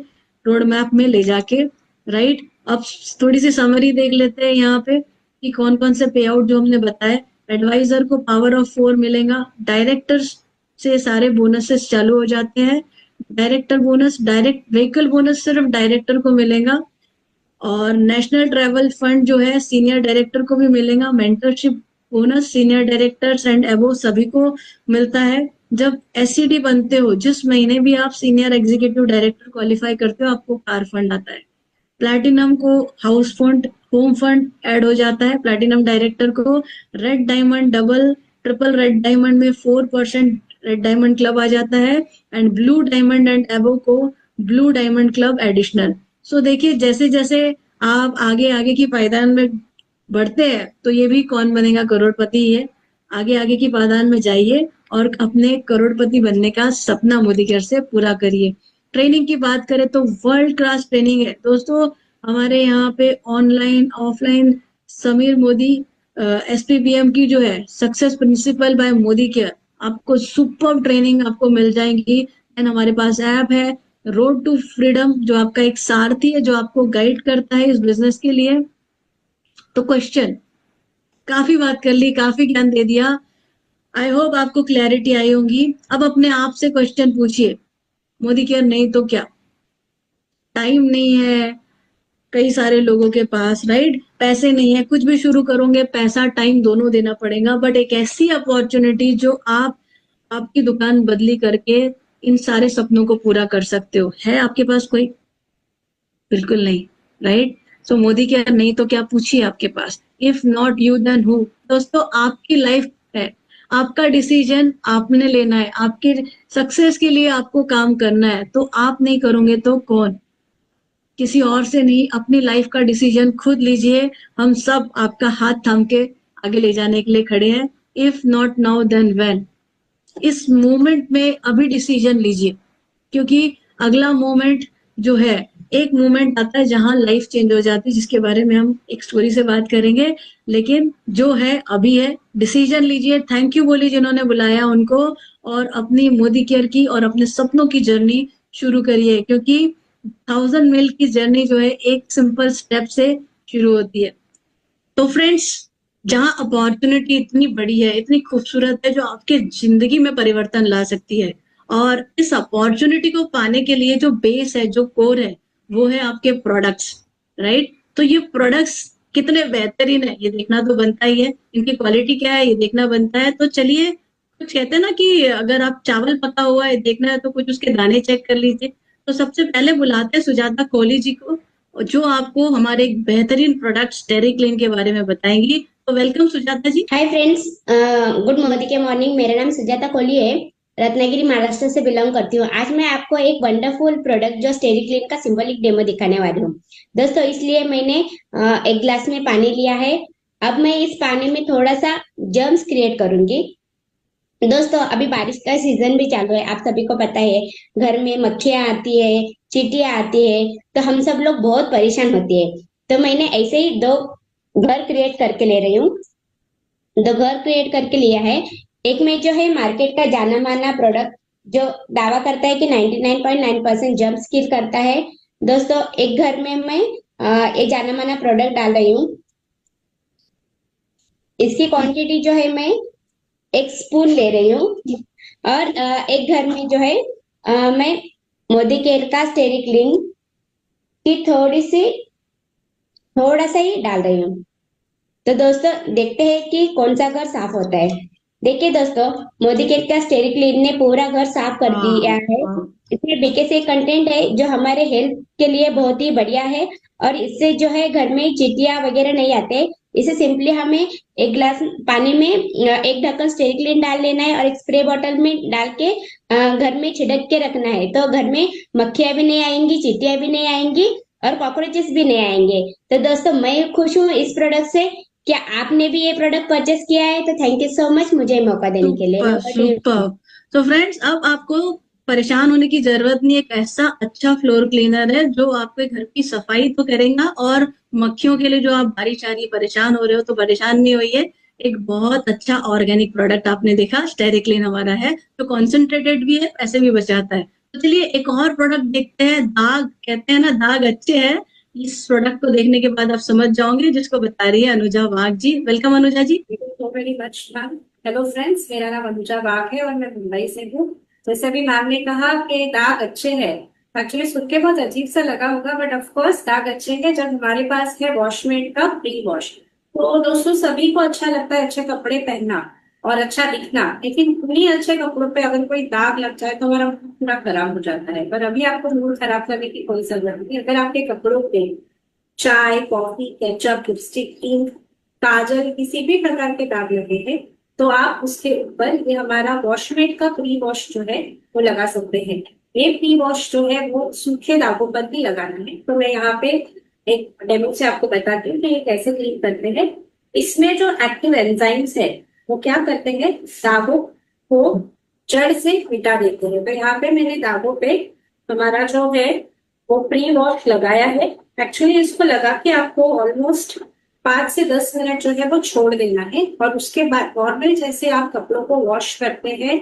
रोड मैप में ले जाके, राइट। अब थोड़ी सी समरी देख लेते हैं यहाँ पे कि कौन कौन से पे आउट जो हमने बताए। एडवाइजर को पावर ऑफ 4 मिलेगा, डायरेक्टर से सारे बोनसेस चालू हो जाते हैं। Director bonus, direct vehicle bonus सिर्फ डायरेक्टर को मिलेगा, और नेशनल ट्रैवल फंड जो है सीनियर डायरेक्टर को भी मिलेगा। Mentorship bonus senior directors and above सभी को मिलता है। जब एससीडी बनते हो, जिस महीने भी आप सीनियर एग्जीक्यूटिव डायरेक्टर क्वालिफाई करते हो, आपको कार फंड आता है। प्लैटिनम को house fund, home fund add हो जाता है प्लैटिनम डायरेक्टर को। Red diamond, double triple red diamond में 4% रेड डायमंड क्लब आ जाता है, and blue diamond and above को ब्लू डायमंड क्लब एडिशनल। सो देखिए जैसे जैसे आप आगे आगे की पायदान में बढ़ते हैं, तो ये भी कौन बनेगा करोड़पति ही है। आगे आगे की पायदान में जाइए और अपने करोड़पति बनने का सपना मोदी केयर से पूरा करिए। ट्रेनिंग की बात करें तो वर्ल्ड क्लास ट्रेनिंग है दोस्तों हमारे यहाँ पे, ऑनलाइन ऑफलाइन। समीर मोदी एसपीबीएम की जो है success principal bye Modi care, आपको सुपर ट्रेनिंग आपको मिल जाएंगी। एंड हमारे पास ऐप है रोड टू फ्रीडम, जो आपका एक सारथी है जो आपको गाइड करता है इस बिजनेस के लिए। तो क्वेश्चन, काफी बात कर ली, काफी ज्ञान दे दिया, आई होप आपको क्लैरिटी आई होगी। अब अपने आप से क्वेश्चन पूछिए, मोदी केयर नहीं तो क्या? टाइम नहीं है कई सारे लोगों के पास, राइट, पैसे नहीं है, कुछ भी शुरू करोगे पैसा टाइम दोनों देना पड़ेगा, बट एक ऐसी अपॉर्चुनिटी जो आप आपकी दुकान बदली करके इन सारे सपनों को पूरा कर सकते हो, है आपके पास कोई? बिल्कुल नहीं, राइट। सो मोदी केयर नहीं तो क्या पूछिए आपके पास, if not you then who? दोस्तों आपकी लाइफ है, आपका डिसीजन आपने लेना है, आपके सक्सेस के लिए आपको काम करना है, तो आप नहीं करोगे तो कौन? किसी और से नहीं, अपनी लाइफ का डिसीजन खुद लीजिए। हम सब आपका हाथ थाम के आगे ले जाने के लिए खड़े हैं। If not now then when? इस मोमेंट में अभी डिसीजन लीजिए, क्योंकि अगला मोमेंट जो है, एक मोमेंट आता है जहां लाइफ चेंज हो जाती है, जिसके बारे में हम एक स्टोरी से बात करेंगे, लेकिन जो है अभी है। डिसीजन लीजिए, थैंक यू बोलिए जिन्होंने बुलाया उनको, और अपनी मोदी केयर की और अपने सपनों की जर्नी शुरू करिए, क्योंकि 1000 मील की जर्नी जो है एक सिंपल स्टेप से शुरू होती है। तो फ्रेंड्स, जहां अपॉर्चुनिटी इतनी बड़ी है, इतनी खूबसूरत है, जो आपके जिंदगी में परिवर्तन ला सकती है, और इस अपॉर्चुनिटी को पाने के लिए जो बेस है, जो कोर है, वो है आपके प्रोडक्ट्स, राइट। तो ये प्रोडक्ट्स कितने बेहतरीन है ये देखना तो बनता ही है, इनकी क्वालिटी क्या है ये देखना बनता है। तो चलिए, कुछ कहते हैं ना कि अगर आप चावल पका हुआ है देखना है तो कुछ उसके दाने चेक कर लीजिए। तो सबसे पहले बुलाते हैं सुजाता कोहली जी को, जो आपको हमारे एक बेहतरीन प्रोडक्ट डेयरी क्लीन के बारे में बताएंगी। तो welcome Sujata ji. Hi friends, good morning. मेरा नाम सुजाता कोहली है। रत्नागिरी महाराष्ट्र से बिलोंग करती हूँ। आज मैं आपको एक वंडरफुल प्रोडक्ट जो स्टेरी क्लीन का सिंबॉलिक डेमो दिखाने वाली हूँ। दोस्तों, इसलिए मैंने एक ग्लास में पानी लिया है। अब मैं इस पानी में थोड़ा सा जर्म्स क्रिएट करूंगी। दोस्तों, अभी बारिश का सीजन भी चालू है, आप सभी को पता है। घर में मक्खियां आती है, चींटियां आती है, तो हम सब लोग बहुत परेशान होते हैं। तो मैंने ऐसे ही दो घर क्रिएट करके ले रही हूँ। दो घर क्रिएट करके लिया है। एक में जो है मार्केट का जाना माना प्रोडक्ट जो दावा करता है कि 99.9% जम्प किल करता है। दोस्तों, एक घर में मैं ये जाना माना प्रोडक्ट डाल रही हूँ। इसकी क्वांटिटी जो है मैं 1 स्पून ले रही हूँ। और एक घर में जो है मैं मोदी केयर का स्टेरी क्लीन की थोड़ा सा ही डाल रही हूँ। तो दोस्तों, देखते हैं कि कौन सा घर साफ होता है। देखिए दोस्तों, मोदी केयर का स्टेरी क्लीन ने पूरा घर साफ कर दिया है। इसमें बीके कंटेंट है जो हमारे हेल्थ के लिए बहुत ही बढ़िया है। और इससे जो है घर में चींटियां वगैरह नहीं आते। इसे सिंपली हमें एक ग्लास पानी में एक ढक्कन स्टेरी क्लीन डाल लेना है और एक स्प्रे बॉटल में डाल के घर में छिड़क के रखना है। तो घर में मक्खियां भी नहीं आएंगी, चींटियां भी नहीं आएंगी और कॉकरोचेस भी नहीं आएंगे। तो दोस्तों, मैं खुश हूँ इस प्रोडक्ट से। क्या आपने भी ये प्रोडक्ट परचेस किया है? तो थैंक यू सो मच मुझे मौका देने के लिए। Super super. तो फ्रेंड्स, अब आपको परेशान होने की जरूरत नहीं। एक ऐसा अच्छा फ्लोर क्लीनर है जो आपके घर की सफाई तो करेगा, और मक्खियों के लिए जो आप बारिश आ रही परेशान हो रहे हो तो परेशान नहीं होइए। एक बहुत अच्छा ऑर्गेनिक प्रोडक्ट आपने देखा, स्टेरी क्लीन हमारा है, तो कॉन्सेंट्रेटेड भी है, पैसे भी बचाता है। तो चलिए एक और प्रोडक्ट देखते हैं। दाग, कहते हैं ना दाग अच्छे हैं, इस प्रोडक्ट को देखने के बाद आप समझ जाओगे, जिसको बता रही है Anuja Wagh ji. Welcome Anuja ji. Very much ma'am. Hello friends, मेरा नाम अनुजा वाघ है और मैं मुंबई से हूँ। जैसे अभी मैम ने कहा कि दाग अच्छे हैं, एक्चुअली सुन के बहुत अजीब सा लगा होगा, बट ऑफ कोर्स दाग अच्छे हैं जब हमारे पास है वॉशमेट का प्री वॉश। तो दोस्तों, सभी को अच्छा लगता है अच्छे कपड़े पहनना और अच्छा दिखना, लेकिन उन्हीं अच्छे कपड़ों पे अगर कोई दाग लग जाए तो हमारा मूड पूरा खराब हो जाता है। पर अभी आपको मूड खराब करने की कोई जरूरत नहीं। अगर आपके कपड़ों पे चाय, कॉफी, केचप, लिपस्टिक, इंक, काजल, किसी भी प्रकार के दाग लगे हैं तो आप उसके ऊपर ये हमारा वॉशमेट का प्री वॉश जो है वो लगा सकते हैं। ये प्री वॉश जो है वो सूखे दागों पर भी लगाना है। तो मैं यहाँ पे एक डेमो से आपको बताती हूँ कि ये कैसे क्लीन करते हैं। इसमें जो एक्टिव एंजाइम्स है वो क्या करते हैं, दागों को जड़ से मिटा देते हैं। तो यहाँ पे मैंने दागों पे हमारा जो है वो प्री वॉश लगाया है। एक्चुअली इसको लगा के आपको ऑलमोस्ट 5 से 10 मिनट जो है वो छोड़ देना है और उसके बाद नॉर्मल जैसे आप कपड़ों को वॉश करते हैं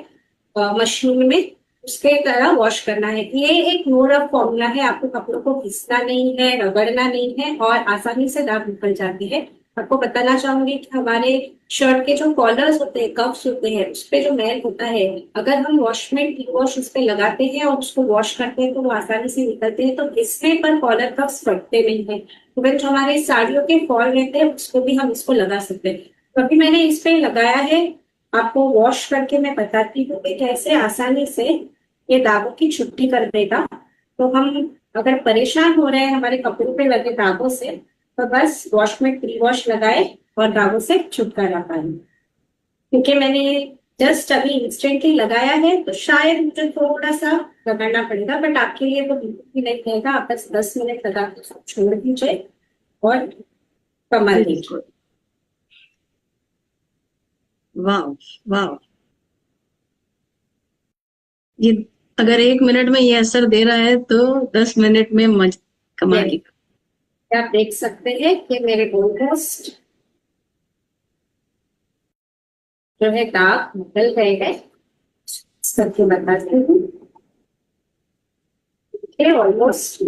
मशीन में, उसके तरह वॉश करना है। ये एक नो रब फॉर्मूला है, आपको कपड़ों को घिसना नहीं है, रगड़ना नहीं है और आसानी से दाग निकल जाती है। आपको बताना चाहूंगी कि हमारे शर्ट के जो कॉलर्स होते हैं, कफ्स होते हैं, उस पे जो मैल होता है, अगर हम वॉशमेट वॉश उस पे लगाते हैं और उसको वॉश करते हैं तो वो आसानी से निकलते हैं। तो इसमें पर कॉलर कफ्स फटते नहीं है। तो फिर जो हमारे साड़ियों के फॉल रहते हैं उसको भी हम इसको लगा सकते हैं। तो अभी मैंने इस पे लगाया है, आपको वॉश करके मैं बताती हूँ कि कैसे आसानी से ये दागों की छुट्टी कर देगा। तो हम अगर परेशान हो रहे हैं हमारे कपड़ों पे लगे दागों से, तो बस वॉशमेट प्री वॉश लगाए और दागों से छुटकारा पाए। क्योंकि मैंने जस्ट अभी इंस्टेंटली लगाया है तो शायद मुझे थोड़ा सा रगड़ना पड़ेगा, बट आपके लिए तो बिल्कुल भी नहीं रहेगा। आप बस 10 मिनट लगा के छोड़ दीजिए और कमाल दीजिए। वाह वाह, ये अगर 1 मिनट में ये असर दे रहा है तो 10 मिनट में कमाल की। आप देख सकते हैं कि मेरे ऑलमोस्ट जो है दाग निकल गए हैं। करके बताती हूँ, ऑलमोस्ट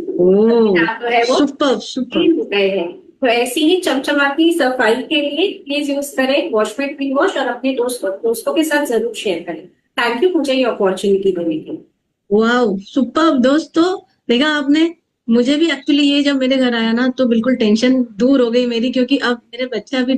सुपर सुपर हो गए हैं। तो ऐसी ही चमचमाती सफाई के लिए प्लीज यूज करें वॉशमेट प्री वॉश और अपने दोस्तों के साथ जरूर शेयर करें। थैंक यू मुझे ये अपॉर्चुनिटी देने के लिए। वाह सुपर। दोस्तों, देखा आपने, मुझे भी एक्चुअली ये जब मेरे घर आया ना तो बिल्कुल टेंशन दूर हो गई मेरी, क्योंकि अब मेरे बच्चा भी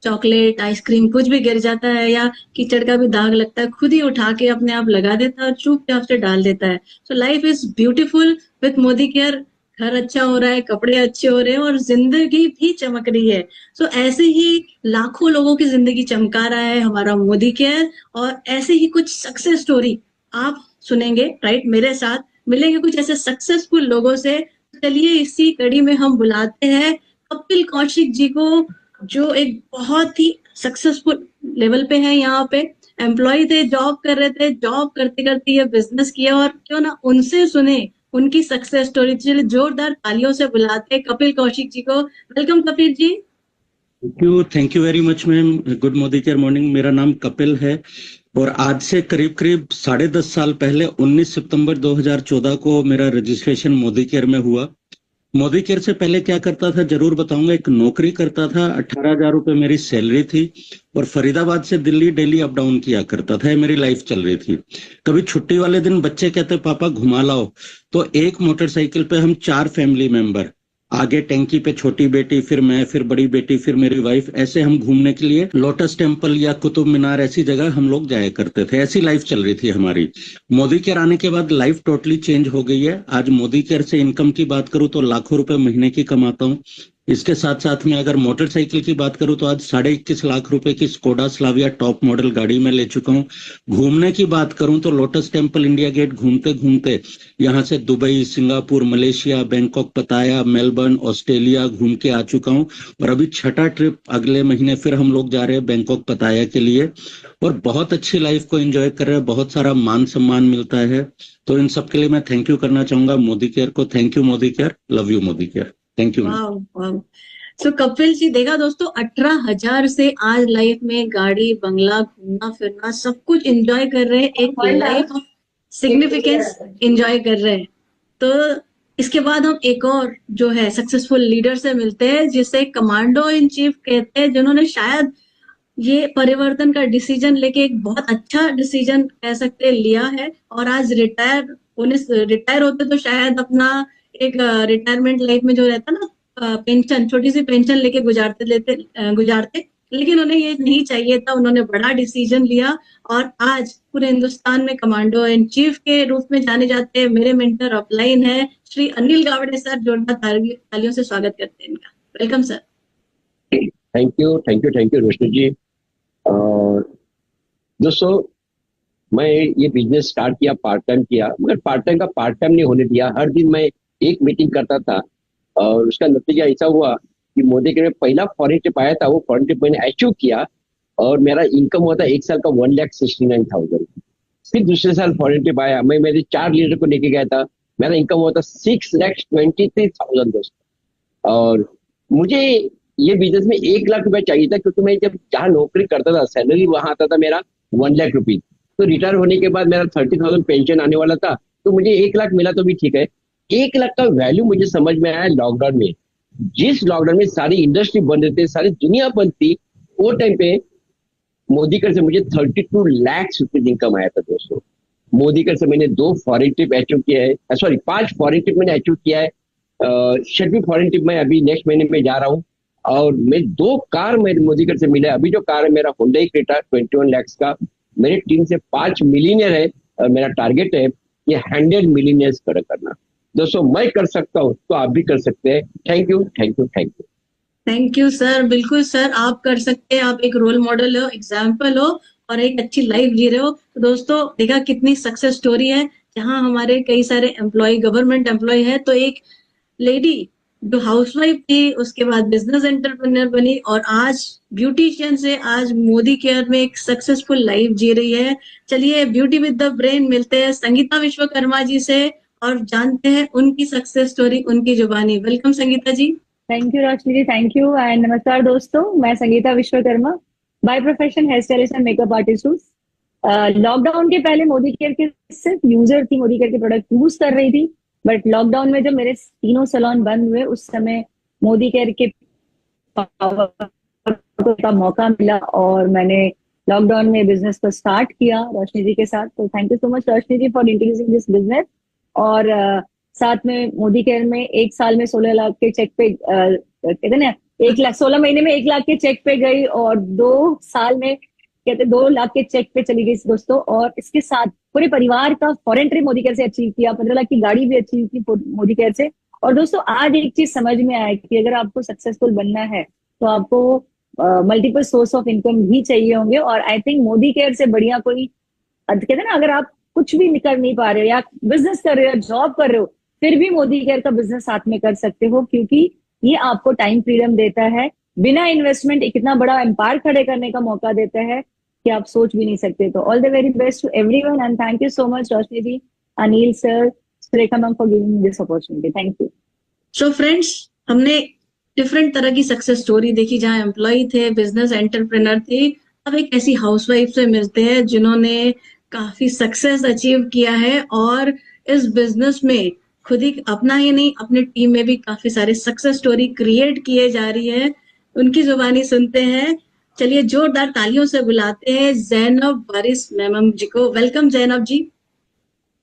चॉकलेट, आइसक्रीम कुछ भी गिर जाता है या कीचड़ का भी दाग लगता है, खुद ही उठा के अपने आप लगा देता है और चुपचाप से डाल देता है। So life is beautiful with Modi care घर अच्छा हो रहा है, कपड़े अच्छे हो रहे हैं और जिंदगी भी चमक रही है। सो ऐसे ही लाखों लोगों की जिंदगी चमका रहा है हमारा मोदी केयर। और ऐसे ही कुछ सक्सेस स्टोरी आप सुनेंगे, राइट, मेरे साथ मिलेंगे कुछ ऐसे सक्सेसफुल लोगों से। चलिए इसी कड़ी में हम बुलाते हैं कपिल कौशिक जी को, जो एक बहुत ही सक्सेसफुल लेवल पे है। यहाँ पे एम्प्लॉय थे, जॉब कर रहे थे, जॉब करते करते ये बिजनेस किया, और क्यों ना उनसे सुने उनकी सक्सेस स्टोरी। चलिए जोरदार तालियों से बुलाते हैं कपिल कौशिक जी को। Welcome Kapil ji. Thank you very much ma'am. Good Modicare morning. मेरा नाम कपिल है और आज से करीब करीब 10.5 साल पहले 19 सितंबर 2014 को मेरा रजिस्ट्रेशन मोदी केयर में हुआ। मोदी केयर से पहले क्या करता था जरूर बताऊंगा। एक नौकरी करता था, 18,000 रुपए मेरी सैलरी थी और फरीदाबाद से दिल्ली डेली अप डाउन किया करता था। मेरी लाइफ चल रही थी। कभी छुट्टी वाले दिन बच्चे कहते पापा घुमा लाओ, तो एक मोटरसाइकिल पे हम 4 फैमिली मेंबर, आगे टैंकी पे छोटी बेटी, फिर मैं, फिर बड़ी बेटी, फिर मेरी वाइफ, ऐसे हम घूमने के लिए लोटस टेम्पल या कुतुब मीनार ऐसी जगह हम लोग जाया करते थे। ऐसी लाइफ चल रही थी हमारी। मोदी केयर आने के बाद लाइफ टोटली चेंज हो गई है। आज मोदी केयर से इनकम की बात करूं तो लाखों रुपए महीने की कमाता हूं। इसके साथ साथ में अगर मोटरसाइकिल की बात करूं तो आज 21.5 लाख रुपए की स्कोडा स्लाविया टॉप मॉडल गाड़ी में ले चुका हूं। घूमने की बात करूं तो लोटस टेम्पल, इंडिया गेट घूमते घूमते यहाँ से दुबई, सिंगापुर, मलेशिया, बैंकॉक, पताया, मेलबर्न, ऑस्ट्रेलिया घूम के आ चुका हूँ। और अभी 6ठा ट्रिप अगले महीने फिर हम लोग जा रहे हैं बैंकॉक, पताया के लिए। और बहुत अच्छी लाइफ को एंजॉय कर रहे हैं, बहुत सारा मान सम्मान मिलता है। तो इन सब के लिए मैं थैंक यू करना चाहूंगा मोदी केयर को। Thank you Modicare, love you Modicare, thank you. So Kapil ji, देखा दोस्तों, 18,000 से आज लाइफ में गाड़ी, बंगला, घूमना फिरना सब कुछ एंजॉय कर रहे हैं, एक लाइफ ऑफ सिग्निफिकेंस एंजॉय कर रहे हैं। तो इसके बाद हम एक और जो है सक्सेसफुल लीडर से मिलते हैं, जिसे कमांडो इन चीफ कहते हैं, जिन्होंने शायद ये परिवर्तन का डिसीजन लेके एक बहुत अच्छा डिसीजन कह सकते हैं लिया है। और आज रिटायर होते तो शायद अपना एक रिटायरमेंट लाइफ में जो रहता ना, पेंशन, छोटी सी पेंशन लेके गुजारते, लेकिन उन्हें ये नहीं चाहिए था। उन्होंने बड़ा डिसीजन लिया और आज पूरे हिंदुस्तान में कमांडो इन चीफ के रूप में जाने जाते हैं। मेरे मेंटर ऑफलाइन है श्री अनिल गावड़े सर। जोरदार तालियों से स्वागत करते हैं इनका। Welcome sir. Thank you Roshni जी। दोस्तों, मैं ये बिजनेस स्टार्ट किया, पार्ट टाइम किया, मगर पार्ट टाइम का पार्ट टाइम नहीं होने दिया। हर दिन मैं एक मीटिंग करता था और उसका नतीजा ऐसा हुआ कि मोदी के पहला फॉरेन ट्रिप आया था, वो फॉरेन ट्रिप मैंने अचीव किया और मेरा इनकम हुआ था एक साल का 1,69,000। फिर दूसरे साल फॉरेन ट्रिप आया, मैं मेरे 4 लीडर को लेके गया था, मेरा इनकम हुआ था 6,23,000 दोस्तों। और मुझे ये बिजनेस में 1 लाख रुपए चाहिए था, क्योंकि मैं जब जहाँ नौकरी करता था सैलरी वहां आता था मेरा 1 लाख रुपीज। तो रिटायर होने के बाद मेरा 30,000 पेंशन आने वाला था, तो मुझे 1 लाख मिला तो भी ठीक है। 1 लाख का वैल्यू मुझे समझ में आया लॉकडाउन में। जिस लॉकडाउन में सारी इंडस्ट्री बंद रहती, सारी दुनिया बंद थी, वो टाइम पे मोदी कर से मुझे 32 लाख रुपीज इनकम आया था दोस्तों। मोदी कर से मैंने 2 फॉरेन ट्रिप अचीव किया है, 5 फॉरेन ट्रिप मैंने अचीव किया है। 6वीं फॉरेन ट्रिप मैं अभी नेक्स्ट महीने में जा रहा हूँ। और मैं 2 कार मेरे मोदी कर से मिला है। अभी जो कार है मेरा Hyundai Creta 21 लाख का। मेरे टीम से 5 मिलीनियर है और मेरा टारगेट है ये 100 मिलीनियर्स करना। दोस्तों, मैं कर सकता हूँ तो आप भी कर सकते हैं। Thank you sir. बिल्कुल सर, आप कर सकते हैं। आप एक रोल मॉडल हो, एग्जाम्पल हो और एक अच्छी लाइफ जी रहे हो। तो दोस्तों, देखा कितनी सक्सेस स्टोरी है, जहां हमारे कई सारे एम्प्लॉय, गवर्नमेंट एम्प्लॉय है, तो एक लेडी जो हाउसवाइफ थी, उसके बाद बिजनेस एंटरप्रेन्योर बनी और आज ब्यूटिशियन से आज मोदी केयर में एक सक्सेसफुल लाइफ जी रही है। चलिए ब्यूटी विद द ब्रेन मिलते हैं संगीता विश्वकर्मा जी से और जानते हैं उनकी सक्सेस स्टोरी उनकी जुबानी। Welcome Sangeeta ji. Thank you Roshni ji, thank you and नमस्कार दोस्तों। मैं Sangeeta Vishwakarma, by profession hair stylist and makeup artist हूँ। लॉकडाउन के पहले मोदी केयर के सिर्फ यूजर थी, मोदी केयर के प्रोडक्ट यूज कर रही थी। बट लॉकडाउन में जब मेरे 3 सैलून बंद हुए, उस समय मोदी केयर के का मौका मिला और मैंने लॉकडाउन में बिजनेस को स्टार्ट किया रोशनी जी के साथ। तो thank you so much Roshni ji for introducing this business. और साथ में मोदी केयर में 1 साल में 16 लाख के चेक पे कहते ना 16 महीने में 1 लाख के चेक पे गई और 2 साल में कहते 2 लाख के चेक पे चली गई दोस्तों। और इसके साथ पूरे परिवार का फॉरेन ट्रिप मोदी केयर से अचीव किया, 15 लाख की गाड़ी भी अचीव की मोदी केयर से। और दोस्तों आज एक चीज समझ में आया कि अगर आपको सक्सेसफुल बनना है तो आपको मल्टीपल सोर्स ऑफ इनकम भी चाहिए होंगे, और आई थिंक मोदी केयर से बढ़िया कोई, कहते हैं ना, अगर आप कुछ भी कर नहीं पा रहे हो या बिजनेस कर रहे हो, जॉब कर रहे हो, फिर भी मोदी केयर का बिजनेस साथ में कर सकते हो, क्योंकि ये आपको टाइम फ्रीडम देता है, बिना इन्वेस्टमेंट इतना बड़ा एम्पायर खड़े करने का मौका देता है कि आप सोच भी नहीं सकते। तो all the very best to everyone and thank you so much Roshni ji, Anil sir, Surekha ma'am for giving me this opportunity. Thank you. So friends, हमने डिफरेंट तरह की सक्सेस स्टोरी देखी, जहां एम्प्लॉय थे, बिजनेस एंटरप्रेन्योर थे, अब एक ऐसी हाउसवाइफ से मिलते हैं जिन्होंने काफी सक्सेस अचीव किया है और इस बिजनेस में खुद ही अपना ही नहीं, अपने टीम में भी काफी सारे सक्सेस स्टोरी क्रिएट किए जा रही है। उनकी जुबानी सुनते हैं। चलिए जोरदार तालियों से बुलाते हैं जैनब वारिस मैम जी को। Welcome Zainab ji.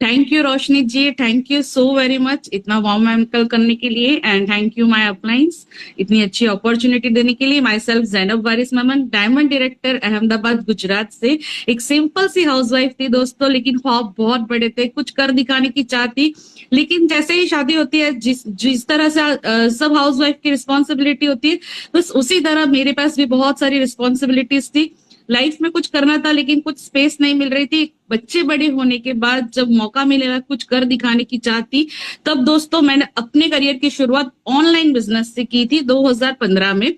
Thank you Roshni ji, thank you so very much इतना वार्म वेलकम करने के लिए, and thank you my uplines इतनी अच्छी अपॉर्चुनिटी देने के लिए। Myself Zainab Waris Memon, diamond director, Ahmedabad Gujarat से। एक सिंपल सी हाउसवाइफ थी दोस्तों, लेकिन ख्वाब बहुत बड़े थे, कुछ कर दिखाने की चाह थी। लेकिन जैसे ही शादी होती है, जिस तरह से सब हाउसवाइफ की रिस्पॉन्सिबिलिटी होती है, बस उसी तरह मेरे पास भी बहुत सारी रिस्पॉन्सिबिलिटीज थी। लाइफ में कुछ करना था लेकिन कुछ स्पेस नहीं मिल रही थी। बच्चे बड़े होने के बाद जब मौका मिलेगा, कुछ कर दिखाने की चाह थी, तब दोस्तों मैंने अपने करियर की शुरुआत ऑनलाइन बिजनेस से की थी 2015 में।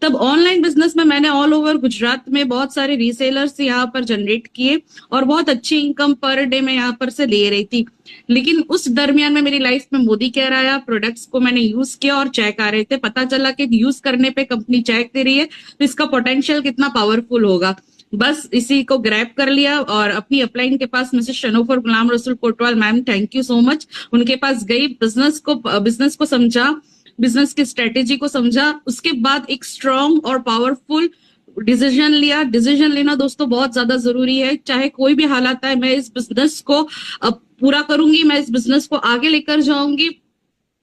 तब ऑनलाइन बिजनेस में मैंने ऑल ओवर गुजरात में बहुत सारे रीसेलर्स यहाँ पर जनरेट किए और बहुत अच्छी इनकम पर डे में यहाँ पर से ले रही थी। लेकिन उस दरमियान में मेरी लाइफ में मोदी केयर आया, प्रोडक्ट्स को मैंने यूज किया और चेक आ रहे थे। पता चला कि यूज करने पे कंपनी चेक दे रही है तो इसका पोटेंशियल कितना पावरफुल होगा। बस इसी को ग्रैब कर लिया और अपनी अपलाइन के पास Mrs शनोफर Ghulam Rasool Kotwal ma'am, thank you so much, उनके पास गई, बिजनेस को समझा, बिजनेस की स्ट्रेटेजी को समझा। उसके बाद एक स्ट्रॉन्ग और पावरफुल डिसीजन लिया। डिसीजन लेना दोस्तों बहुत ज्यादा जरूरी है, चाहे कोई भी हालात आए। मैं इस बिजनेस को अब पूरा करूंगी, मैं इस बिजनेस को आगे लेकर जाऊंगी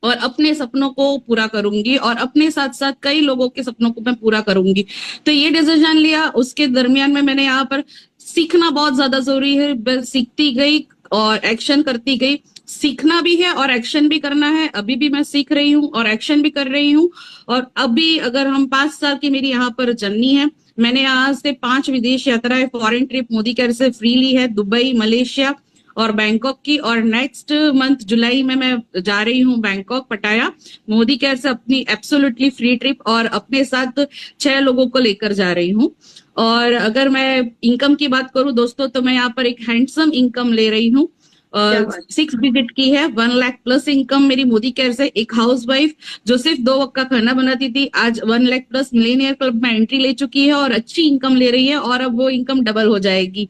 और अपने सपनों को पूरा करूंगी और अपने साथ साथ कई लोगों के सपनों को मैं पूरा करूंगी। तो ये डिसीजन लिया। उसके दरमियान में मैंने यहाँ पर सीखना बहुत ज्यादा जरूरी है, सीखती गई और एक्शन करती गई। सीखना भी है और एक्शन भी करना है। अभी भी मैं सीख रही हूँ और एक्शन भी कर रही हूँ। और अभी अगर हम 5 साल की मेरी यहाँ पर जर्नी है, मैंने यहाँ से 5 विदेश यात्राएं, फॉरेन ट्रिप मोदी केयर से फ्री ली है, दुबई, मलेशिया और बैंकॉक की। और नेक्स्ट मंथ जुलाई में मैं जा रही हूँ बैंकॉक, पटाया, मोदी केयर से अपनी एब्सोल्युटली फ्री ट्रिप और अपने साथ 6 लोगों को लेकर जा रही हूँ। और अगर मैं इनकम की बात करूं दोस्तों, तो मैं यहाँ पर एक हैंडसम इनकम ले रही हूँ। 6 डिजिट की है, 1 लाख प्लस इनकम मेरी मोदी केयर से। एक हाउसवाइफ जो सिर्फ 2 वक्त का खाना बनाती थी, आज 1 लाख प्लस मिलेनियर क्लब में एंट्री ले चुकी है और अच्छी इनकम ले रही है और अब वो इनकम डबल हो जाएगी।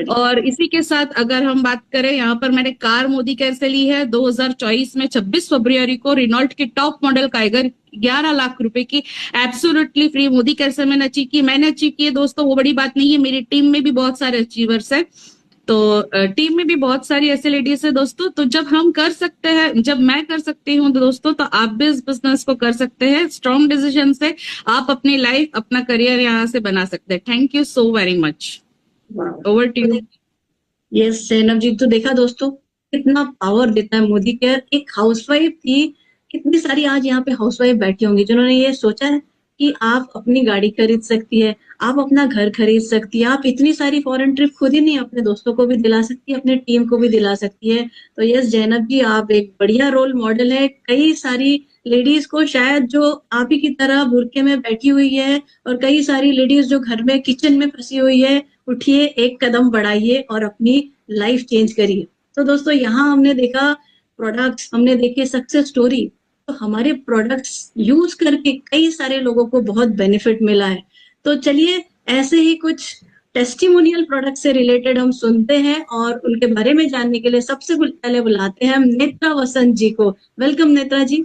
और इसी के साथ अगर हम बात करें, यहाँ पर मैंने कार मोदी केयर से ली है 2024 में 26 फरवरी को, रिनॉल्ट की टॉप मॉडल काइगर 11 लाख रुपए की एब्सोल्युटली फ्री मोदी केयर से मैंने अचीव की है दोस्तों। वो बड़ी बात नहीं है, मेरी टीम में भी बहुत सारे अचीवर्स है, तो टीम में भी बहुत सारी ऐसे लेडीज है दोस्तों। तो जब हम कर सकते हैं, जब मैं कर सकती हूँ दोस्तों, तो आप भी इस बिजनेस को कर सकते हैं। स्ट्रॉन्ग डिसीजन से आप अपनी लाइफ, अपना करियर यहाँ से बना सकते हैं। Thank you so very much. Over to you. Yes Zainab ji, तो देखा दोस्तों कितना पावर देता है मोदी केयर। एक हाउसवाइफ थी, कितनी सारी आज यहाँ पे हाउसवाइफ बैठी होंगी जिन्होंने ये सोचा है कि आप अपनी गाड़ी खरीद सकती है, आप अपना घर खरीद सकती है, आप इतनी सारी फॉरेन ट्रिप खुद ही नहीं अपने दोस्तों को भी दिला सकती है, अपने टीम को भी दिला सकती है। तो यस जैनब जी, आप एक बढ़िया रोल मॉडल है कई सारी लेडीज को, शायद जो आप ही की तरह बुरके में बैठी हुई है, और कई सारी लेडीज जो घर में किचन में फंसी हुई है। उठिए, एक कदम बढ़ाइए और अपनी लाइफ चेंज करिए। तो दोस्तों यहाँ हमने देखा प्रोडक्ट्स, हमने देखे सक्सेस स्टोरी। तो हमारे प्रोडक्ट्स यूज करके कई सारे लोगों को बहुत बेनिफिट मिला है। तो चलिए ऐसे ही कुछ टेस्टिमोनियल प्रोडक्ट से रिलेटेड हम सुनते हैं और उनके बारे में जानने के लिए सबसे पहले बुलाते हैं हम नेत्रा वसंत जी को। Welcome Netra ji.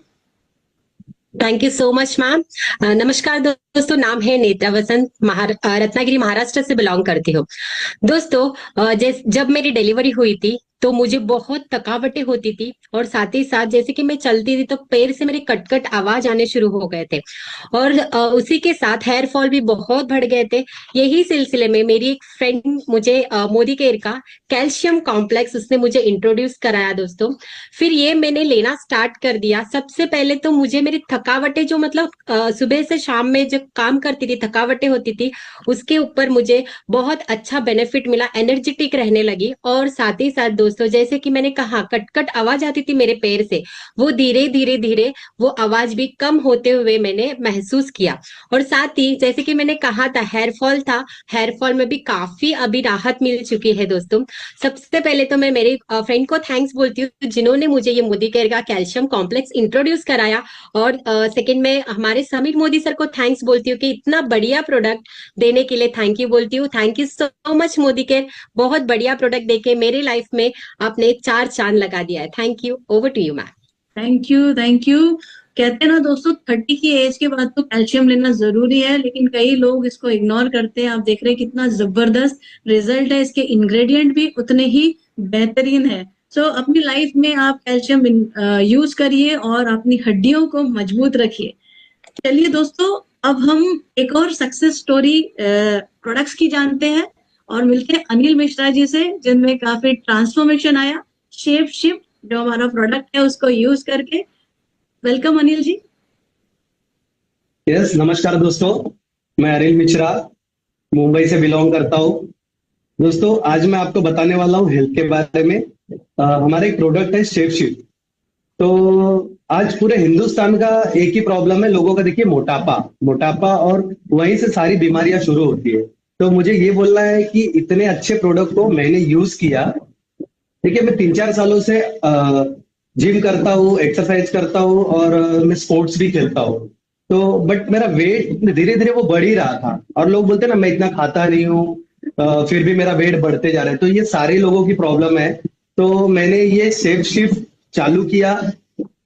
Thank you so much ma'am. नमस्कार दोस्तों, नाम है नेत्रा वसंत, रत्नागिरी महाराष्ट्र से बिलोंग करती हूँ। दोस्तों जब मेरी डिलीवरी हुई थी तो मुझे बहुत थकावटें होती थी, और साथ ही साथ जैसे कि मैं चलती थी तो पैर से मेरे कट कट आवाज आने शुरू हो गए थे, और उसी के साथ हेयर फॉल भी बहुत बढ़ गए थे। यही सिलसिले में मेरी एक फ्रेंड मुझे मोदी केयर का कैल्शियम कॉम्प्लेक्स उसने मुझे इंट्रोड्यूस कराया दोस्तों। फिर ये मैंने लेना स्टार्ट कर दिया। सबसे पहले तो मुझे मेरी थकावटें जो मतलब सुबह से शाम में जब काम करती थी थकावटें होती थी, उसके ऊपर मुझे बहुत अच्छा बेनिफिट मिला, एनर्जेटिक रहने लगी। और साथ ही साथ दोस्तों जैसे कि मैंने कहा कट कट आवाज आती थी मेरे पैर से, वो धीरे धीरे धीरे वो आवाज भी कम होते हुए मैंने महसूस किया। और साथ ही जैसे कि मैंने कहा था हेयर फॉल था, हेयर फॉल में भी काफी अभी राहत मिल चुकी है दोस्तों। सबसे पहले तो मैं मेरे फ्रेंड को थैंक्स बोलती हूँ जिन्होंने मुझे ये मोदी केयर का कैल्शियम कॉम्प्लेक्स इंट्रोड्यूस कराया, और सेकंड में हमारे समीर मोदी सर को थैंक्स बोलती हूँ कि इतना बढ़िया प्रोडक्ट देने के लिए थैंक यू बोलती हूँ। Thank you so much Modi care, बहुत बढ़िया प्रोडक्ट देके मेरे लाइफ में आपने 4 चांद लगा दिया है। Thank you, over to you ma'am. Thank you, thank you. कहते हैं ना दोस्तों 30 की एज के बाद तो कैल्शियम लेना जरूरी है, लेकिन कई लोग इसको इग्नोर करते हैं। आप देख रहे हैं कितना जबरदस्त रिजल्ट है, इसके इंग्रेडिएंट भी उतने ही बेहतरीन है। सो अपनी लाइफ में आप कैल्शियम यूज करिए और अपनी हड्डियों को मजबूत रखिए। चलिए दोस्तों, अब हम एक और सक्सेस स्टोरी प्रोडक्ट्स की जानते हैं और मिलते हैं अनिल मिश्रा जी से, जिनमें काफी ट्रांसफॉर्मेशन आया शेप शिफ्ट जो हमारा प्रोडक्ट है उसको यूज करके। वेलकम अनिल जी। यस, नमस्कार दोस्तों, मैं अनिल मिश्रा मुंबई से बिलोंग करता हूँ। दोस्तों आज मैं आपको बताने वाला हूँ हेल्थ के बारे में। हमारा एक प्रोडक्ट है शेप शिफ्ट। तो आज पूरे हिंदुस्तान का एक ही प्रॉब्लम है लोगों का, देखिए मोटापा और वहीं से सारी बीमारियां शुरू होती है। तो मुझे ये बोलना है कि इतने अच्छे प्रोडक्ट को मैंने यूज किया। देखिए मैं 3-4 सालों से जिम करता हूँ, एक्सरसाइज करता हूँ और मैं स्पोर्ट्स भी खेलता हूँ। तो बट मेरा वेट धीरे धीरे वो बढ़ ही रहा था, और लोग बोलते हैं ना मैं इतना खाता नहीं हूँ, फिर भी मेरा वेट बढ़ते जा रहा है। तो ये सारे लोगों की प्रॉब्लम है। तो मैंने ये शेप शिफ्ट चालू किया।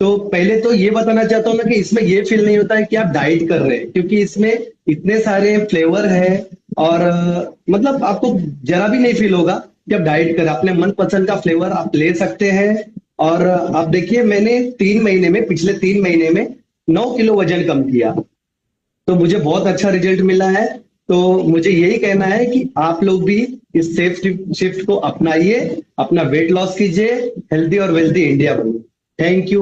तो पहले तो ये बताना चाहता हूँ ना कि इसमें ये फील नहीं होता है कि आप डाइट कर रहे हैं, क्योंकि इसमें इतने सारे फ्लेवर है और मतलब आपको जरा भी नहीं फील होगा कि आप डाइट कर। अपने मनपसंद का फ्लेवर आप ले सकते हैं। और आप देखिए मैंने पिछले 3 महीने में 9 किलो वजन कम किया। तो मुझे बहुत अच्छा रिजल्ट मिला है। तो मुझे यही कहना है कि आप लोग भी इस शेप शिफ्ट को अपनाइए, अपना वेट लॉस कीजिए, हेल्दी और वेल्दी इंडिया बनिए। Thank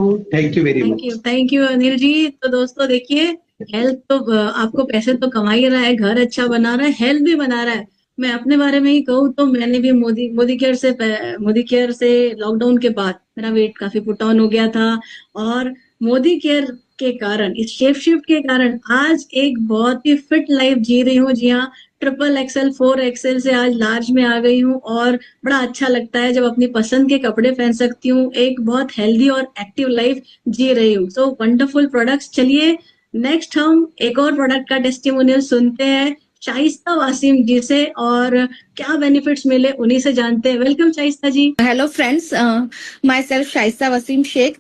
you very much. Thank you Anil ji. तो दोस्तों देखिए, हेल्थ तो आपको पैसे तो कमा ही रहा है, घर अच्छा बना रहा है, हेल्थ भी बना रहा है। मैं अपने बारे में ही कहूँ तो मैंने भी मोदी केयर से लॉकडाउन के बाद मेरा वेट काफी पुट ऑन हो गया था, और मोदी केयर के कारण, इस शेप शिफ्ट के कारण आज एक बहुत ही फिट लाइफ जी रही हूँ। जी हाँ, XXL 4XL से आज लार्ज में आ गई हूँ, और बड़ा अच्छा लगता है जब अपनी पसंद के कपड़े पहन सकती हूँ। एक बहुत हेल्दी और एक्टिव लाइफ जी रही हूँ। So wonderful products. चलिए नेक्स्ट हम एक और प्रोडक्ट का टेस्टिमोनियल सुनते हैं शाइस्ता वासिम जी से, और क्या बेनिफिट्स मिले उन्हीं से जानते हैं। Welcome Shaista ji. Hello friends, myself Shaista Waseem Shaikh.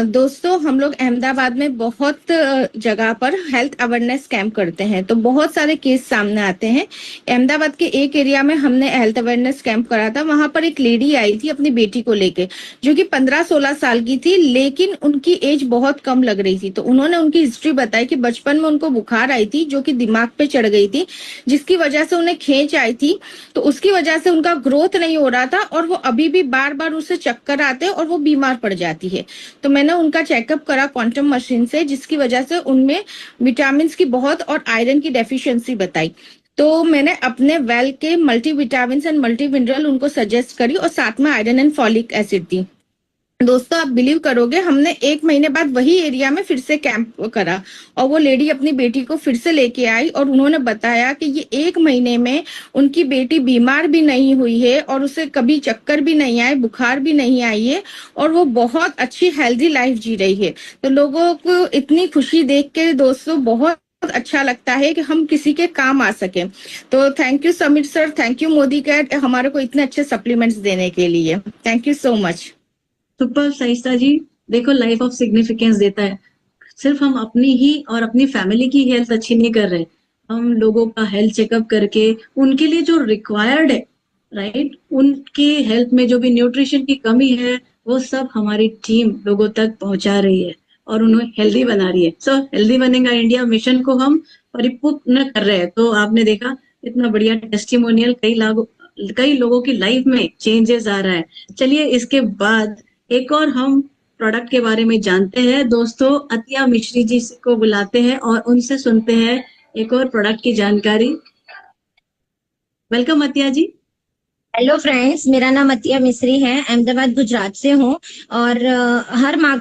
दोस्तों हम लोग अहमदाबाद में बहुत जगह पर हेल्थ अवेयरनेस कैंप करते हैं, तो बहुत सारे केस सामने आते हैं। अहमदाबाद के एक एरिया में हमने हेल्थ अवेयरनेस कैंप करा था। वहां पर एक लेडी आई थी अपनी बेटी को लेके, जो कि 15-16 साल की थी, लेकिन उनकी एज बहुत कम लग रही थी। तो उन्होंने उनकी हिस्ट्री बताई कि बचपन में उनको बुखार आई थी जो कि दिमाग पे चढ़ गई थी, जिसकी वजह से उन्हें खींच आई थी। तो उसकी वजह से उनका ग्रोथ नहीं हो रहा था, और वो अभी भी बार बार उससे चक्कर आते हैं और वो बीमार पड़ जाती है। तो मैंने उनका चेकअप करा क्वांटम मशीन से, जिसकी वजह से उनमें विटामिन की बहुत और आयरन की डेफिशिएंसी बताई। तो मैंने अपने वेल के मल्टीविटामिन एंड मल्टी मिनरल उनको सजेस्ट करी, और साथ में आयरन एंड फॉलिक एसिड दी। दोस्तों आप बिलीव करोगे, हमने 1 महीने बाद वही एरिया में फिर से कैंप करा, और वो लेडी अपनी बेटी को फिर से लेके आई, और उन्होंने बताया कि ये 1 महीने में उनकी बेटी बीमार भी नहीं हुई है, और उसे कभी चक्कर भी नहीं आए, बुखार भी नहीं आई है, और वो बहुत अच्छी हेल्दी लाइफ जी रही है। तो लोगों को इतनी खुशी देख के दोस्तों बहुत अच्छा लगता है कि हम किसी के काम आ सके। तो thank you Sameer sir, thank you Modicare हमारे को इतने अच्छे सप्लीमेंट्स देने के लिए। Thank you so much. Super Shaista ji. देखो लाइफ ऑफ सिग्निफिकेंस देता है। सिर्फ हम अपनी ही और अपनी फैमिली की हेल्थ अच्छी नहीं कर रहे, हम लोगों का हेल्थ चेकअप करके उनके लिए जो रिक्वायर्ड है राइट, उनकी हेल्थ में जो भी न्यूट्रिशन की कमी है वो सब हमारी टीम लोगों तक पहुंचा रही है और उन्हें हेल्दी बना रही है। सो हेल्दी बनेगा इंडिया मिशन को हम परिपूर्ण कर रहे हैं। तो आपने देखा इतना बढ़िया टेस्टिमोनियल, कई लोगों की लाइफ में चेंजेस आ रहा है। चलिए इसके बाद एक और हम प्रोडक्ट के बारे में जानते हैं। दोस्तों अतिया मिश्री जी को बुलाते हैं और उनसे सुनते हैं एक और प्रोडक्ट की जानकारी। वेलकम अतिया जी। हेलो फ्रेंड्स, मेरा नाम अतिया मिस्री है, अहमदाबाद गुजरात से हूँ। और हर माँ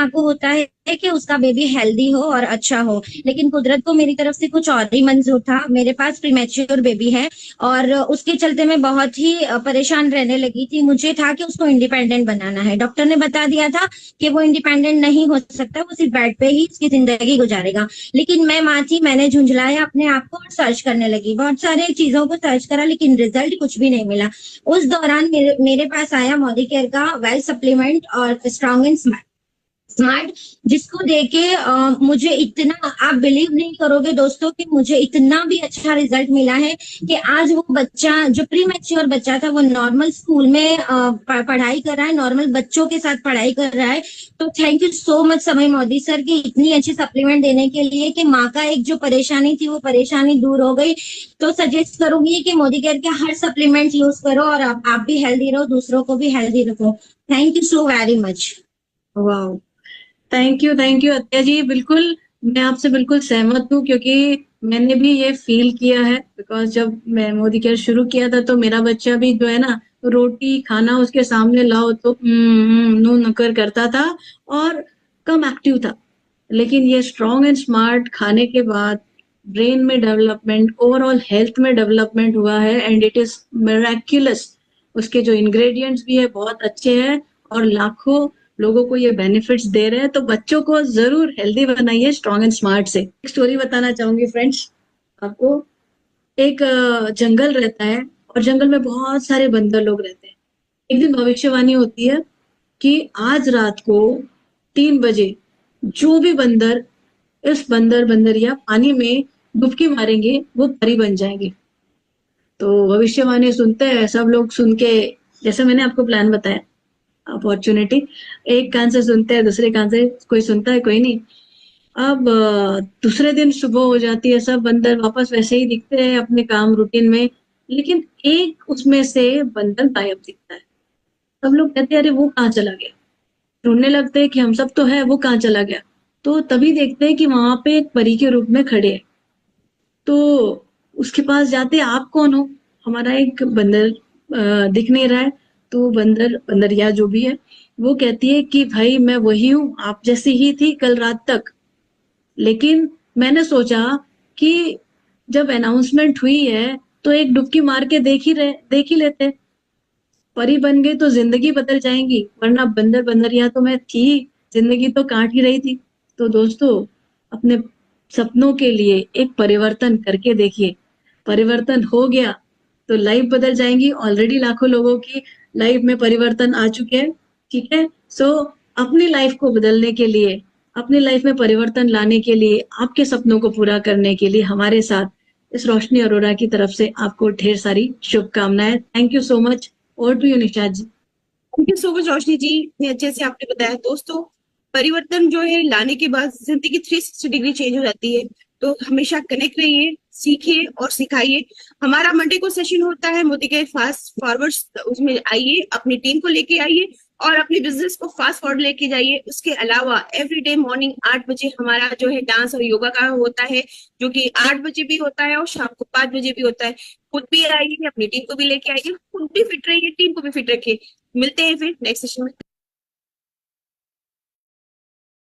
को होता है कि उसका बेबी हेल्दी हो और अच्छा हो, लेकिन कुदरत को मेरी तरफ से कुछ और ही मंजूर था। मेरे पास प्रीमेच्योर बेबी है और उसके चलते मैं बहुत ही परेशान रहने लगी थी। मुझे था कि उसको इंडिपेंडेंट बनाना है। डॉक्टर ने बता दिया था कि वो इंडिपेंडेंट नहीं हो सकता, वो सिर्फ बेड पे ही उसकी जिंदगी गुजारेगा। लेकिन मैं माँ थी, मैंने झुंझलाया अपने आप को और सर्च करने लगी, बहुत सारे चीजों को सर्च करा, लेकिन रिजल्ट कुछ भी नहीं मिला। उस दौरान मेरे पास आया मोदी केयर का वेल सप्लीमेंट और स्ट्रॉन्ग एंड स्मार्ट, जिसको देके मुझे इतना, आप बिलीव नहीं करोगे दोस्तों कि मुझे इतना भी अच्छा रिजल्ट मिला है कि आज वो बच्चा जो प्री मैच्योर बच्चा था वो नॉर्मल स्कूल में पढ़ाई कर रहा है, नॉर्मल बच्चों के साथ पढ़ाई कर रहा है। तो थैंक यू सो मच समय मोदी सर की इतनी अच्छी सप्लीमेंट देने के लिए कि माँ का एक जो परेशानी थी वो परेशानी दूर हो गई। तो सजेस्ट करूंगी कि मोदी केयर के हर सप्लीमेंट यूज करो और आप भी हेल्दी रहो, दूसरों को भी हेल्दी रखो। Thank you so very much. वाह, थैंक यू अत्या जी। बिल्कुल मैं आपसे बिल्कुल सहमत हूँ, क्योंकि मैंने भी ये फील किया है। बिकॉज जब मैं मोदी केयर शुरू किया था तो मेरा बच्चा भी जो है ना, रोटी खाना उसके सामने लाओ तो नू नकर करता था और कम एक्टिव था। लेकिन ये स्ट्रॉन्ग एंड स्मार्ट खाने के बाद ब्रेन में डेवलपमेंट, ओवरऑल हेल्थ में डेवलपमेंट हुआ है एंड इट इज मिरेक्युलस। उसके जो इंग्रेडिएंट्स भी है बहुत अच्छे हैं और लाखों लोगों को ये बेनिफिट्स दे रहे हैं। तो बच्चों को जरूर हेल्दी बनाइए स्ट्रॉन्ग एंड स्मार्ट से। एक स्टोरी बताना चाहूंगी फ्रेंड्स आपको। एक जंगल रहता है और जंगल में बहुत सारे बंदर लोग रहते हैं। एक दिन भविष्यवाणी होती है कि आज रात को 3 बजे जो भी बंदर इस बंदरिया पानी में डुबकी मारेंगे वो परी बन जाएंगे। तो भविष्यवाणी सुनते हैं सब लोग, सुन के जैसे मैंने आपको प्लान बताया, अपॉर्चुनिटी एक कान से सुनते हैं, दूसरे कान से कोई सुनता है, कोई नहीं। अब दूसरे दिन सुबह हो जाती है, सब बंदर वापस वैसे ही दिखते हैं अपने काम रूटीन में, लेकिन एक उसमें से बंदर गायब दिखता है। सब लोग कहते हैं अरे वो कहाँ चला गया, ढूंढने लगते हैं कि हम सब तो है, वो कहाँ चला गया। तो तभी देखते हैं कि वहां पे एक परी के रूप में खड़े है। तो उसके पास जाते, आप कौन हो, हमारा एक बंदर दिख नहीं रहा है। तो बंदरिया जो भी है वो कहती है कि भाई मैं वही हूँ, आप जैसी ही थी कल रात तक, लेकिन मैंने सोचा कि जब अनाउंसमेंट हुई है तो एक डुबकी मार के देख ही लेते, परी बन गई तो जिंदगी बदल जाएंगी, वरना बंदरिया तो मैं थी, जिंदगी तो काट ही रही थी। तो दोस्तों अपने सपनों के लिए एक परिवर्तन करके देखिए, परिवर्तन हो गया तो लाइफ बदल जाएंगी। ऑलरेडी लाखों लोगों की लाइफ में परिवर्तन आ चुके हैं, ठीक है। सो अपनी लाइफ को बदलने के लिए, अपनी लाइफ में परिवर्तन लाने के लिए, आपके सपनों को पूरा करने के लिए हमारे साथ इस रोशनी अरोड़ा की तरफ से आपको ढेर सारी शुभकामनाएं। Thank you so much. Over to you Nisha ji. Thank you so much Roshni ji, इतने अच्छे से आपने बताया। दोस्तों परिवर्तन जो है लाने के बाद जिंदगी 360 डिग्री चेंज हो जाती है। तो हमेशा कनेक्ट रहिए, सीखिए और सिखाइए। हमारा मंडे को सेशन होता है मोदी केयर फास्ट फॉरवर्ड, उसमें आइए, अपनी टीम को लेके आइए और अपने बिजनेस को फास्ट फॉरवर्ड लेके जाइए। उसके अलावा एवरीडे मॉर्निंग 8 बजे हमारा जो है डांस और योगा का होता है, जो कि 8 बजे भी होता है और शाम को 5 बजे भी होता है। खुद भी आइए, अपनी टीम को भी लेके आइए, खुद भी फिट रहिए, टीम को भी फिट रखिए। मिलते हैं फिर नेक्स्ट सेशन में।